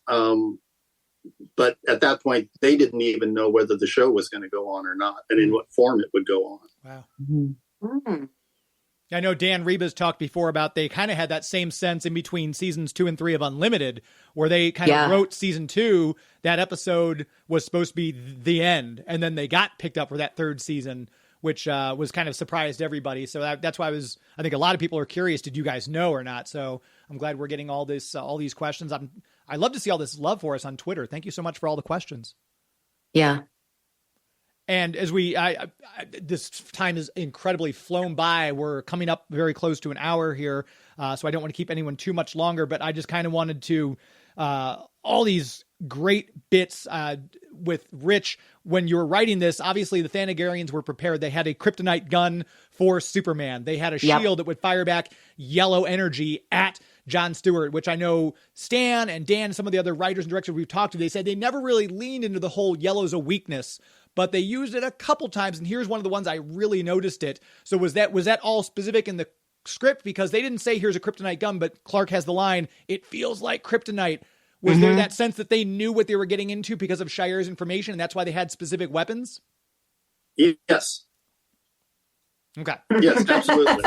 D: at that point, they didn't even know whether the show was going to go on or not, and in what form it would go on.
A: Wow.
C: Mm-hmm.
A: I know Dan Reba's talked before about they kind of had that same sense in between seasons 2 and 3 of Unlimited, where they kind of wrote season 2. That episode was supposed to be the end, and then they got picked up for that third season, which was kind of surprised everybody. So that's why I think a lot of people are curious, did you guys know or not? So I'm glad we're getting all these questions. I love to see all this love for us on Twitter. Thank you so much for all the questions.
B: Yeah.
A: And as this time is incredibly flown by. We're coming up very close to an hour here. So I don't want to keep anyone too much longer, but I just kind of wanted to, all these great bits, with Rich, when you were writing this, obviously the Thanagarians were prepared. They had a kryptonite gun for Superman. They had a shield that would fire back yellow energy at Jon Stewart, which I know Stan and Dan, some of the other writers and directors we've talked to, they said they never really leaned into the whole yellow's a weakness, but they used it a couple times. And here's one of the ones I really noticed it. So was that all specific in the script? Because they didn't say here's a kryptonite gun, but Clark has the line, it feels like kryptonite. Was there that sense that they knew what they were getting into because of Shire's information, and that's why they had specific weapons?
D: Yes.
A: Okay.
D: Yes, absolutely.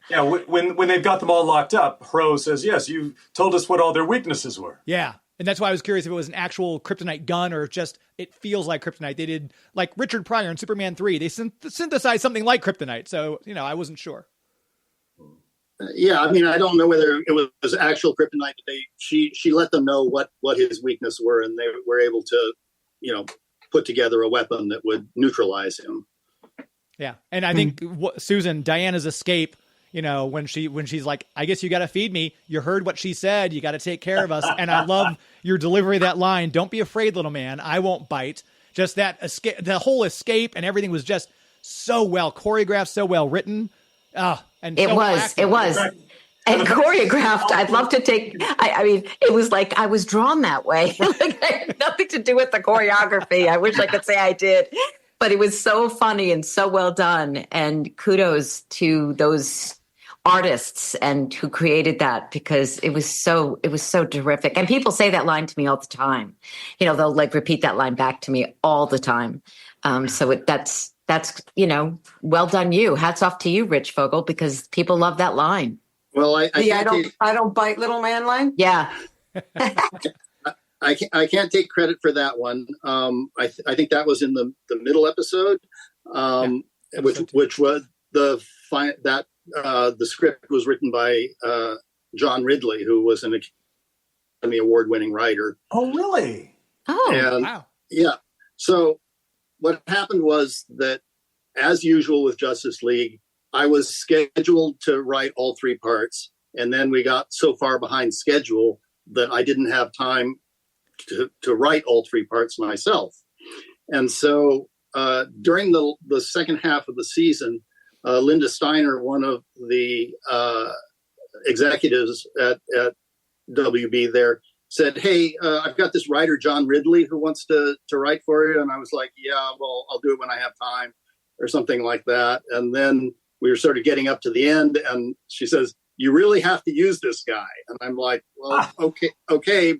F: Yeah, when they've got them all locked up, Hro says, yes, you told us what all their weaknesses were.
A: Yeah. And that's why I was curious if it was an actual kryptonite gun or just it feels like kryptonite. They did, like Richard Pryor in Superman 3, they synthesized something like kryptonite. So, I wasn't sure.
D: Yeah, I mean, I don't know whether it was actual kryptonite, but she let them know what his weaknesses were, and they were able to, put together a weapon that would neutralize him.
A: Yeah, and I think Susan, Diana's escape, when she's like, I guess you got to feed me. You heard what she said. You got to take care of us. And I love your delivery of that line. Don't be afraid, little man. I won't bite. Just that escape, the whole escape and everything was just so well choreographed, so well written. And
B: it was. And choreographed. I'd love to take, I mean, it was like I was drawn that way. Like I had nothing to do with the choreography. I wish I could say I did, but it was so funny and so well done. And kudos to those artists and who created that, because it was so terrific. And people say that line to me all the time. They'll like repeat that line back to me all the time. So that's well done you. Hats off to you, Rich Fogel, because people love that line.
C: Well, I don't bite little man line.
B: Yeah.
D: I can't take credit for that one. I think that was in the middle episode, which was the script was written by John Ridley, who was an Academy Award-winning writer.
F: Oh, really?
B: Oh,
D: and,
A: wow.
D: Yeah. So what happened was that, as usual with Justice League, I was scheduled to write all 3 parts, and then we got so far behind schedule that I didn't have time to write all 3 parts myself. And so during the second half of the season, Linda Steiner, one of the executives at WB there, said, hey, I've got this writer, John Ridley, who wants to write for you. And I was like, yeah, well, I'll do it when I have time, or something like that. And then we were sort of getting up to the end, and she says, you really have to use this guy. And I'm like, well, okay.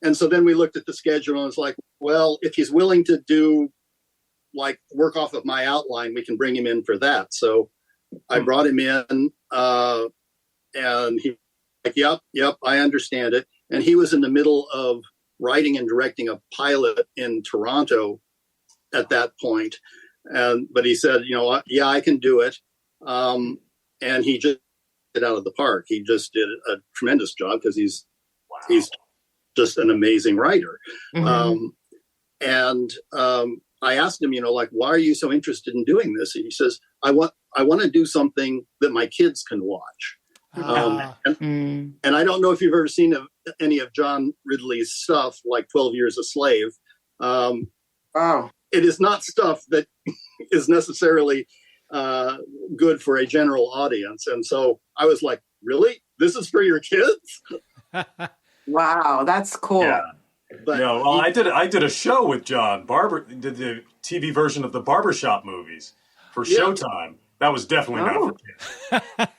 D: And so then we looked at the schedule and it's like, well, if he's willing to do like work off of my outline, we can bring him in for that. So I brought him in, and he like, yep, I understand it. And he was in the middle of writing and directing a pilot in Toronto at that point. But he said, yeah, I can do it. And he just did it out of the park. He just did a tremendous job because he's just an amazing writer. I asked him, why are you so interested in doing this? And he says, I want to do something that my kids can watch. And I don't know if you've ever seen any of John Ridley's stuff, like 12 Years a Slave. It is not stuff that is necessarily good for a general audience. And so I was like, really? This is for your kids?
C: Wow, that's cool. Yeah.
F: But I did a show with John did the TV version of the Barbershop movies for Showtime. That was definitely not for kids.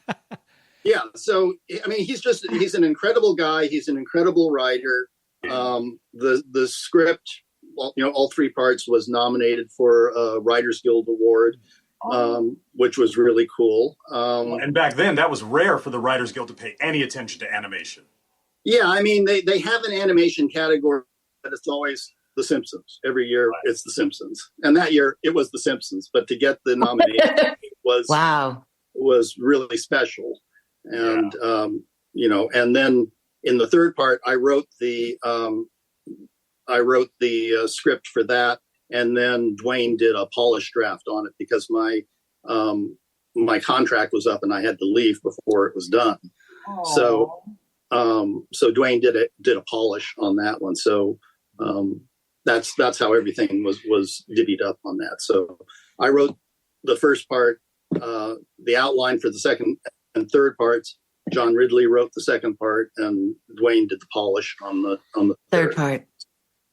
D: Yeah, so I mean, he's an incredible guy. He's an incredible writer. The script, all 3 parts was nominated for a Writers Guild Award, which was really cool.
F: And back then, that was rare for the Writers Guild to pay any attention to animation.
D: Yeah, I mean, they have an animation category, but it's always The Simpsons. Every year, It's The Simpsons. And that year, it was The Simpsons. But to get the nomination was really special. And, and then in the 3rd part, I wrote the script for that. And then Dwayne did a polished draft on it because my contract was up and I had to leave before it was done. Aww. So Dwayne did a polish on that one. So that's how everything was divvied up on that. So I wrote the first part, the outline for the second and third parts. John Ridley wrote the second part, and Dwayne did the polish on the
B: third part.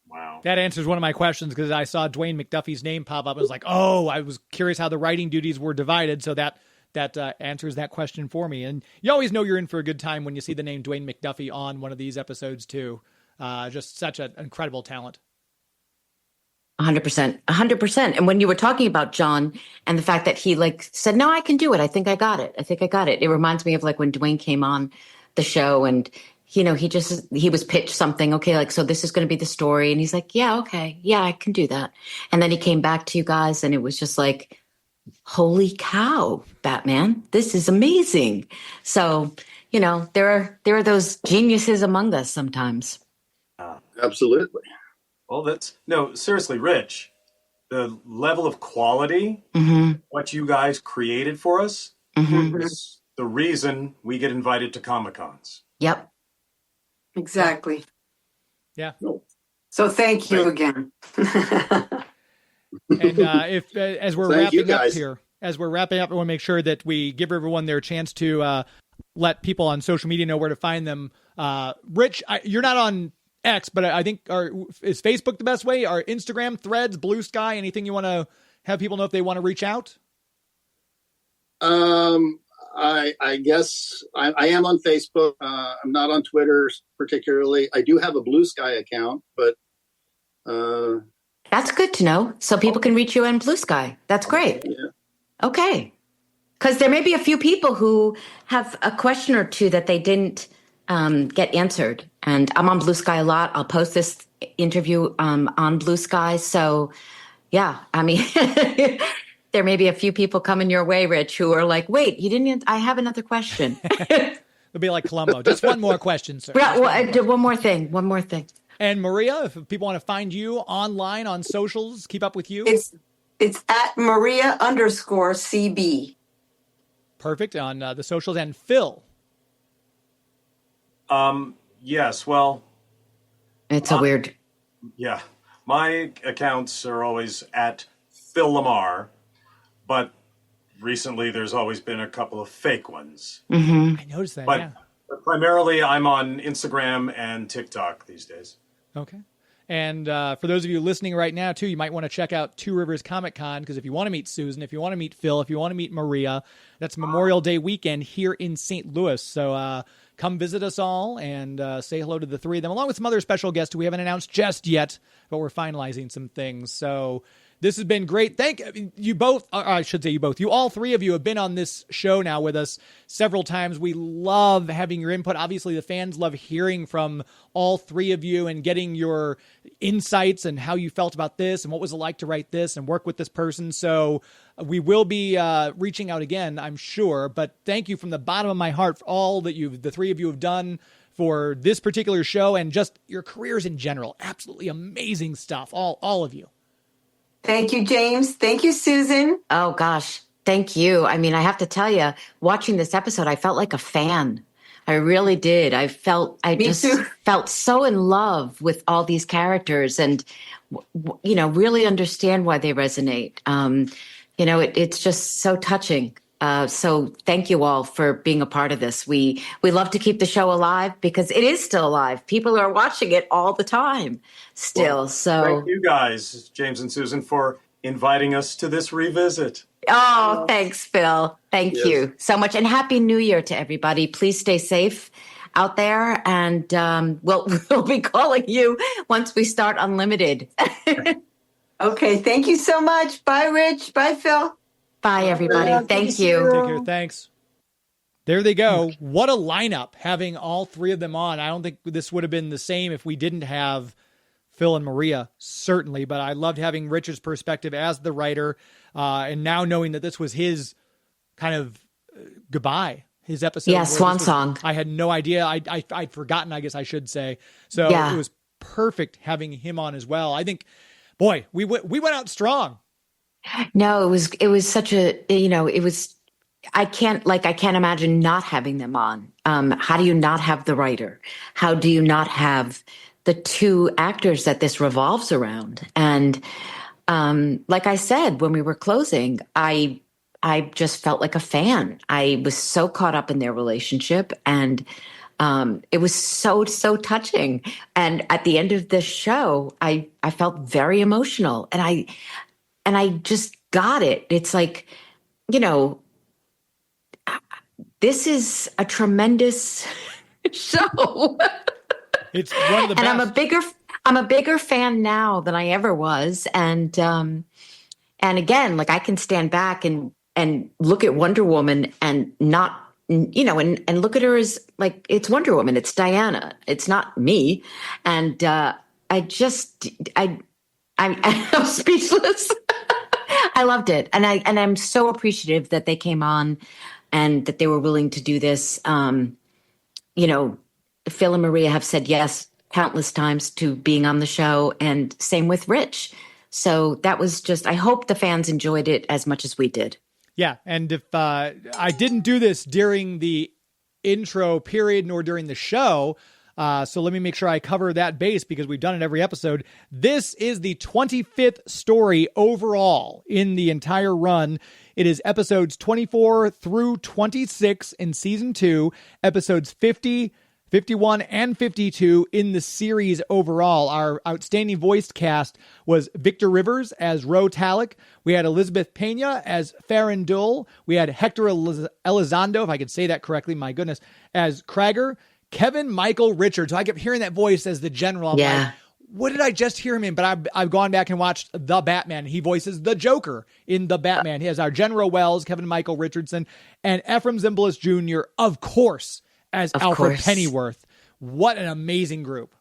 F: Wow.
A: That answers one of my questions because I saw Dwayne McDuffie's name pop up. I was like, I was curious how the writing duties were divided. So that that answers that question for me. And you always know you're in for a good time when you see the name Dwayne McDuffie on one of these episodes too. Just such an incredible talent.
B: 100%, 100%. And when you were talking about John and the fact that he said, no, I can do it. I think I got it. It reminds me of when Dwayne came on the show and, he was pitched something. Okay. So this is going to be the story. And he's like, yeah, okay. Yeah, I can do that. And then he came back to you guys and it was just like, holy cow, Batman, this is amazing. So, there are those geniuses among us sometimes.
D: Absolutely.
F: Well, seriously, Rich, the level of quality, what you guys created for us is the reason we get invited to Comic-Cons.
B: Yep.
C: Exactly.
A: Yeah.
C: So thank you again.
A: And as we're wrapping up here, I want to make sure that we give everyone their chance to let people on social media know where to find them. Rich, you're not on X, but I think is Facebook the best way? Or Instagram, Threads, Blue Sky, anything you want to have people know if they want to reach out?
D: I guess I am on Facebook. I'm not on Twitter particularly. I do have a Blue Sky account, but
B: that's good to know. So people can reach you on Blue Sky. That's great.
D: Yeah.
B: Okay. Because there may be a few people who have a question or two that they didn't get answered. And I'm on Blue Sky a lot. I'll post this interview on Blue Sky. So, yeah, I mean, there may be a few people coming your way, Rich, who are like, wait, you didn't, I have another question.
A: It'll be like Columbo. Just one more question, sir.
B: One more thing.
A: And Maria, if people want to find you online on socials, keep up with you.
C: It's at Maria_CB.
A: Perfect. On the socials. And Phil.
F: Yes, well.
B: It's a weird.
F: Yeah. My accounts are always at Phil LaMarr, but recently there's always been a couple of fake ones.
A: I noticed that,
F: but primarily I'm on Instagram and TikTok these days.
A: Okay. And for those of you listening right now, too, you might want to check out Two Rivers Comic Con, because if you want to meet Susan, if you want to meet Phil, if you want to meet Maria, that's Memorial Day weekend here in St. Louis. So come visit us all and say hello to the three of them, along with some other special guests who we haven't announced just yet, but we're finalizing some things. So this has been great. Thank you both. I should say you both. You all three of you have been on this show now with us several times. We love having your input. Obviously, the fans love hearing from all three of you and getting your insights and how you felt about this and what was it like to write this and work with this person. So we will be reaching out again, I'm sure. But thank you from the bottom of my heart for all that the three of you have done for this particular show and just your careers in general. Absolutely amazing stuff, all of you.
C: Thank you, James. Thank you, Susan.
B: Oh, gosh. Thank you. I mean, I have to tell you, watching this episode, I felt like a fan. I really did. I felt so in love with all these characters and, really understand why they resonate. It's just so touching. So thank you all for being a part of this. We love to keep the show alive because it is still alive. People are watching it all the time still.
F: Well,
B: so
F: thank you guys, James and Susan, for inviting us to this revisit.
B: Oh, thanks, Phil. Thank you so much. And Happy New Year to everybody. Please stay safe out there. And we'll be calling you once we start Unlimited.
C: Okay. Thank you so much. Bye, Rich. Bye, Phil.
B: Bye, everybody. Thank you.
A: Take care. Thanks. There they go. What a lineup, having all three of them on. I don't think this would have been the same if we didn't have Phil and Maria, certainly. But I loved having Rich's perspective as the writer. And now knowing that this was his kind of goodbye, his episode.
B: Yeah, swan song.
A: I had no idea. I'd forgotten, I guess I should say. So It was perfect having him on as well. I think, boy, we went out strong.
B: No, it was such a, it was, I can't imagine not having them on. How do you not have the writer? How do you not have the two actors that this revolves around? And like I said, when we were closing, I just felt like a fan. I was so caught up in their relationship and it was so touching. And at the end of this show, I felt very emotional and I just got it. It's like, this is a tremendous show.
A: It's one of the best.
B: And I'm a bigger fan now than I ever was. And again, like I can stand back and look at Wonder Woman and not, and look at her as like, it's Wonder Woman. It's Diana. It's not me. And I'm speechless. I loved it. And I'm so appreciative that they came on and that they were willing to do this. Phil and Maria have said yes countless times to being on the show, and same with Rich. So that was just, I hope the fans enjoyed it as much as we did.
A: Yeah. And if I didn't do this during the intro period nor during the show, so let me make sure I cover that base because we've done it every episode. This is the 25th story overall in the entire run. It is episodes 24 through 26 in season 2, episodes 50, 51, and 52 in the series overall. Our outstanding voiced cast was Victor Rivers as Ro Talic. We had Elizabeth Pena as Farindul. We had Hector Elizondo, if I could say that correctly, my goodness, as Krager. Kevin Michael Richards. So I kept hearing that voice as the general. I'm like, what did I just hear him in? But I've gone back and watched The Batman. He voices the Joker in The Batman. He has our General Wells, Kevin Michael Richardson, and Ephraim Zimbalist Jr., of course, as Alfred Pennyworth. What an amazing group.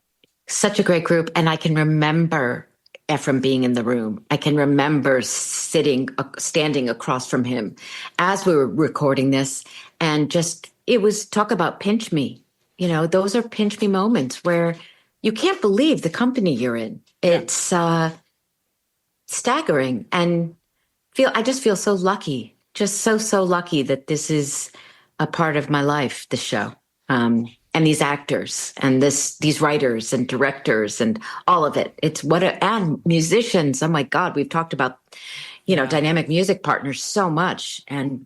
B: Such a great group. And I can remember Ephraim being in the room. I can remember standing across from him as we were recording this. And just, it was talk about pinch me. Those are pinch me moments where you can't believe the company you're in. It's staggering. And I just feel so lucky, just so lucky that this is a part of my life, the show. And these actors and these writers and directors and all of it. And musicians. Oh my God, we've talked about, dynamic music partners so much, and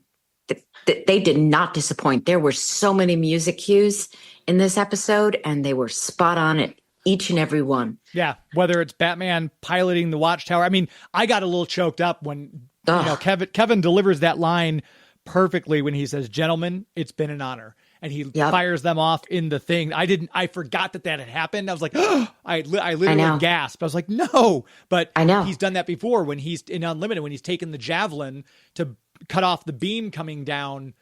B: they did not disappoint. There were so many music cues in this episode, and they were spot on at each and every one.
A: Yeah, whether it's Batman piloting the Watchtower. I mean, I got a little choked up when Kevin delivers that line perfectly when he says, "Gentlemen, it's been an honor." And he fires them off in the thing. I forgot that had happened. I was like, I literally gasped. I was like, no, but I know he's done that before when he's in Unlimited, when he's taken the javelin to cut off the beam coming down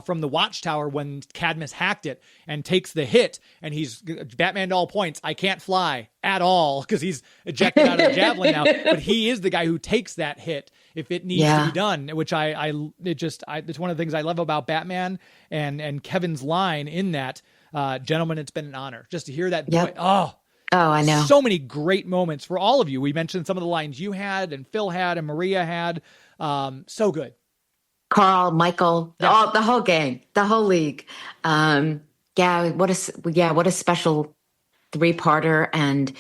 A: from the Watchtower when Cadmus hacked it and takes the hit. And he's Batman to all points. I can't fly at all because he's ejected out of the javelin now. But he is the guy who takes that hit if it needs to be done, which it's one of the things I love about Batman and Kevin's line in that, gentlemen, it's been an honor just to hear that. Oh, I know. So many great moments for all of you. We mentioned some of the lines you had and Phil had and Maria had. So good.
B: Carl, Michael, the whole gang, the whole league. What a special 3-parter, and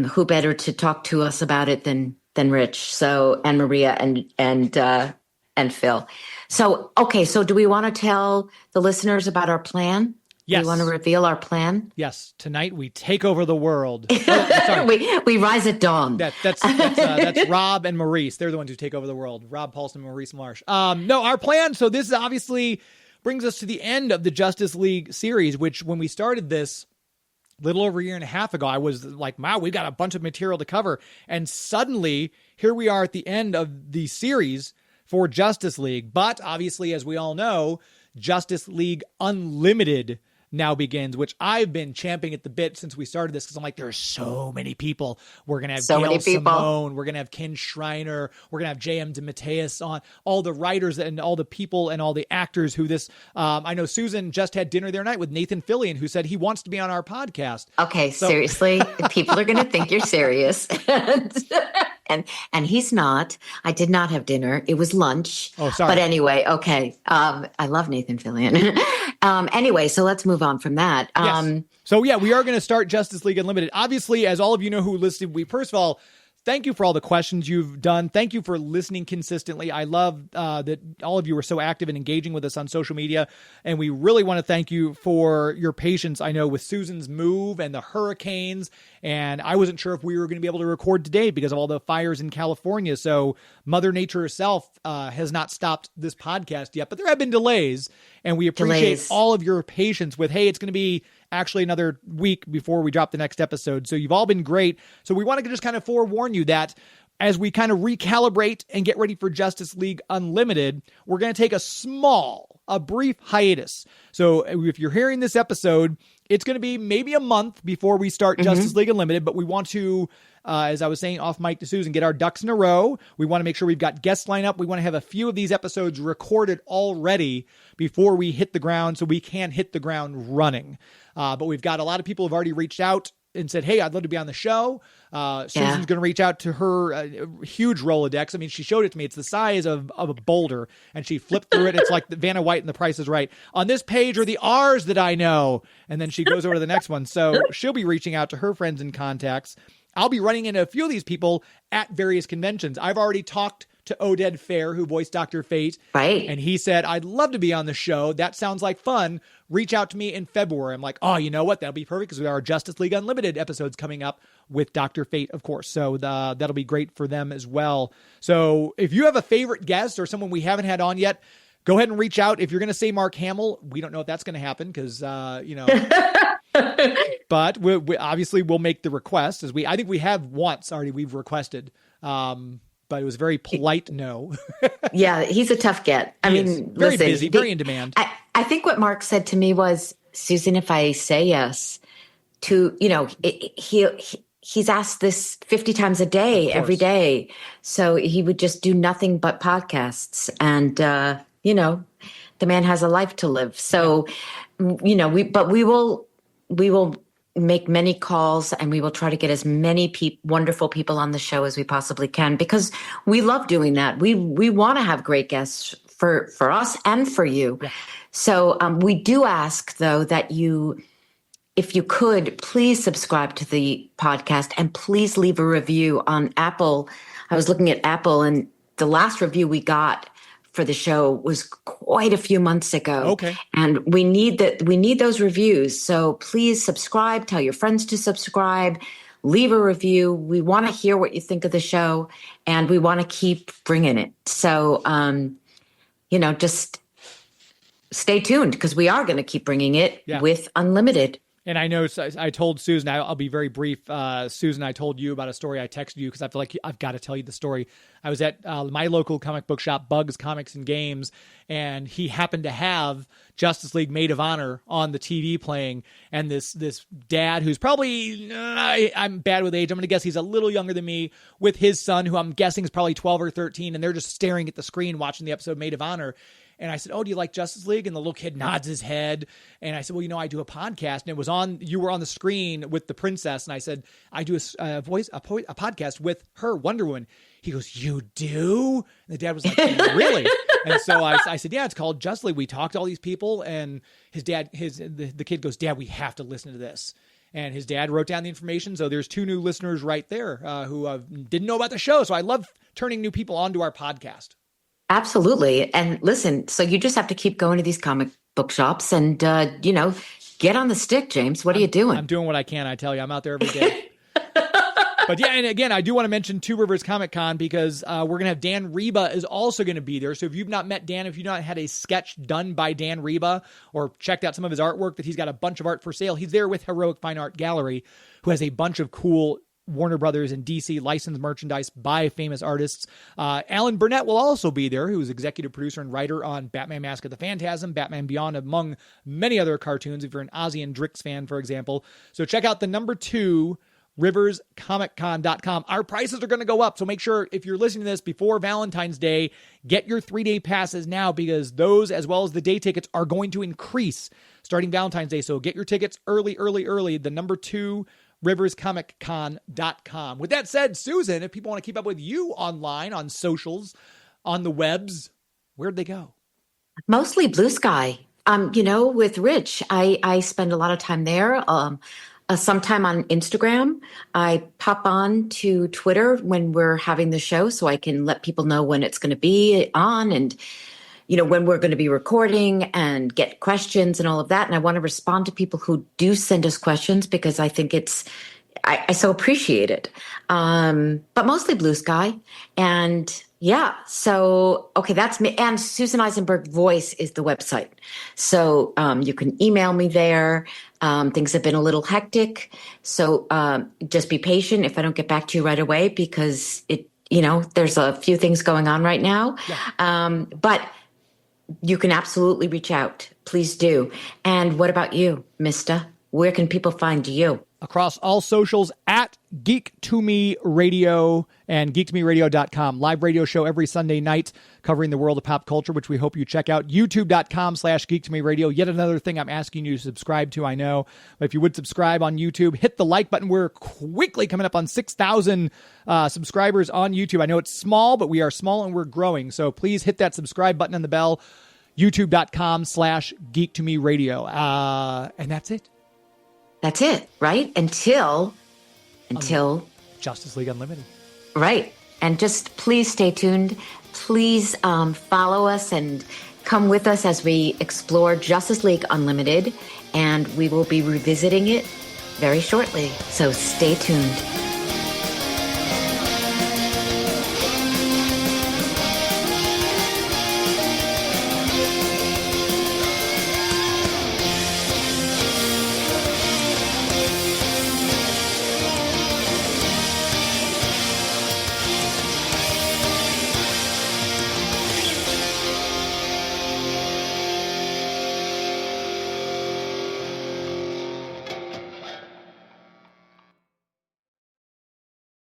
B: who better to talk to us about it than Rich? So, and Maria and Phil. So, okay. So do we want to tell the listeners about our plan?
A: Yes.
B: We want to reveal our plan?
A: Yes. Tonight we take over the world.
B: We rise at dawn.
A: That's Rob and Maurice. They're the ones who take over the world. Rob Paulson and Maurice Marsh. No, our plan. So this obviously brings us to the end of the Justice League series, which when we started this a little over a year and a half ago, I was like, wow, we've got a bunch of material to cover. And suddenly here we are at the end of the series for Justice League. But obviously, as we all know, Justice League Unlimited now begins, which I've been champing at the bit since we started this because I'm like, there's so many people. We're going to have Gail Simone. We're going to have Ken Schreiner. We're going to have J.M. DeMatteis on, all the writers and all the people and all the actors who this, I know Susan just had dinner the other night with Nathan Fillion, who said he wants to be on our podcast.
B: Okay, so seriously, people are going to think you're serious. And he's not. I did not have dinner. It was lunch.
A: Oh, sorry.
B: But anyway, okay. I love Nathan Fillion. Anyway, so let's move on from that.
A: Yes. So yeah, we are going to start Justice League Unlimited. Obviously, as all of you know who listened, we first of all, thank you for all the questions you've done. Thank you for listening consistently. I love that all of you are so active and engaging with us on social media. And we really want to thank you for your patience, I know, with Susan's move and the hurricanes. And I wasn't sure if we were going to be able to record today because of all the fires in California. So Mother Nature herself has not stopped this podcast yet, but there have been delays. And we appreciate all of your patience with, hey, it's going to be actually another week before we drop the next episode. So you've all been great. So we want to just kind of forewarn you that as we kind of recalibrate and get ready for Justice League Unlimited, we're going to take a brief hiatus. So if you're hearing this episode, it's going to be maybe a month before we start Justice League Unlimited, but we want to, as I was saying off mic to Susan, get our ducks in a row. We want to make sure we've got guests lined up. We want to have a few of these episodes recorded already before we hit the ground so we can hit the ground running. But we've got a lot of people who have already reached out and said, hey, I'd love to be on the show. Susan's going to reach out to her huge Rolodex. I mean, she showed it to me. It's the size of a boulder, and she flipped through it. It's like the Vanna White and The Price is Right. On this page are the R's that I know. And then she goes over to the next one. So she'll be reaching out to her friends and contacts. I'll be running into a few of these people at various conventions. I've already talked to Oded Fair, who voiced Dr. Fate.
B: Right.
A: And he said, I'd love to be on the show. That sounds like fun. Reach out to me in February. I'm like, oh, you know what? That'll be perfect because we have our Justice League Unlimited episodes coming up with Dr. Fate, of course. So that'll be great for them as well. So if you have a favorite guest or someone we haven't had on yet, go ahead and reach out. If you're going to say Mark Hamill, we don't know if that's going to happen because, but we obviously we'll make the request I think we have once already we've requested, but it was very polite no.
B: Yeah, he's a tough get. I mean,
A: very
B: listen,
A: busy, very in demand.
B: I think what Mark said to me was, Susan, if I say yes to, he's asked this 50 times a day, every day. So he would just do nothing but podcasts. And, the man has a life to live. So, we will make many calls and we will try to get as many wonderful people on the show as we possibly can because we love doing that. We want to have great guests for us and for you. Yeah. So we do ask, though, that if you could, please subscribe to the podcast and please leave a review on Apple. I was looking at Apple and the last review we got for the show was quite a few months ago.
A: Okay.
B: And we need those reviews. So please subscribe, tell your friends to subscribe, leave a review. We want to hear what you think of the show and we want to keep bringing it. So, just stay tuned because we are going to keep bringing it with Unlimited.
A: And I know I told Susan, I'll be very brief. Susan, I told you about a story. I texted you because I feel like I've got to tell you the story. I was at my local comic book shop, Bugs Comics and Games, and he happened to have Justice League Maid of Honor on the TV playing. And this dad who's probably, I'm bad with age, I'm going to guess he's a little younger than me, with his son, who I'm guessing is probably 12 or 13, and they're just staring at the screen watching the episode Maid of Honor. And I said, oh, do you like Justice League? And the little kid nods his head. And I said, well, I do a podcast. And it was you were on the screen with the princess. And I said, I do a podcast with her, Wonder Woman. He goes, you do? And the dad was like, really? And so I said, yeah, it's called Justice League. We talked to all these people. And the kid goes, Dad, we have to listen to this. And his dad wrote down the information. So there's 2 new listeners right there who didn't know about the show. So I love turning new people onto our podcast.
B: Absolutely. And listen, so you just have to keep going to these comic book shops and, get on the stick, James. What are you doing?
A: I'm doing what I can. I tell you, I'm out there every day. But yeah, and again, I do want to mention Two Rivers Comic Con because we're going to have Dan Reba is also going to be there. So if you've not met Dan, if you've not had a sketch done by Dan Reba or checked out some of his artwork, that he's got a bunch of art for sale. He's there with Heroic Fine Art Gallery, who has a bunch of cool Warner Brothers and DC licensed merchandise by famous artists. Alan Burnett will also be there, who's executive producer and writer on Batman Mask of the Phantasm, Batman Beyond, among many other cartoons, if you're an Ozzy and Drix fan, for example. So check out the number 2, riverscomiccon.com. Our prices are going to go up, so make sure if you're listening to this before Valentine's Day, get your 3-day passes now because those, as well as the day tickets, are going to increase starting Valentine's Day. So get your tickets early. The number 2, riverscomiccon.com. With that said, Susan, if people want to keep up with you online, on socials, on the webs, where'd they go?
B: Mostly Blue Sky. With Rich, I spend a lot of time there. sometime on Instagram. I pop on to Twitter when we're having the show so I can let people know when it's going to be on and, when we're going to be recording and get questions and all of that. And I want to respond to people who do send us questions because I think I so appreciate it. But mostly Blue Sky. And yeah, so, okay, that's me. And Susan Eisenberg Voice is the website. So you can email me there. Things have been a little hectic. So just be patient if I don't get back to you right away because there's a few things going on right now. Yeah. But you can absolutely reach out. Please do. And what about you, Mista? Where can people find you?
A: Across all socials at Geek to Me Radio and geektomeradio.com. Live radio show every Sunday night covering the world of pop culture, which we hope you check out. YouTube.com/geektomeradio. Yet another thing I'm asking you to subscribe to, I know. But if you would subscribe on YouTube, hit the like button. We're quickly coming up on 6,000 subscribers on YouTube. I know it's small, but we are small and we're growing. So please hit that subscribe button and the bell. YouTube.com/geektomeradio. And that's it.
B: That's it, right? Until
A: Justice League Unlimited.
B: Right. And just please stay tuned. Please follow us and come with us as we explore Justice League Unlimited. And we will be revisiting it very shortly. So stay tuned.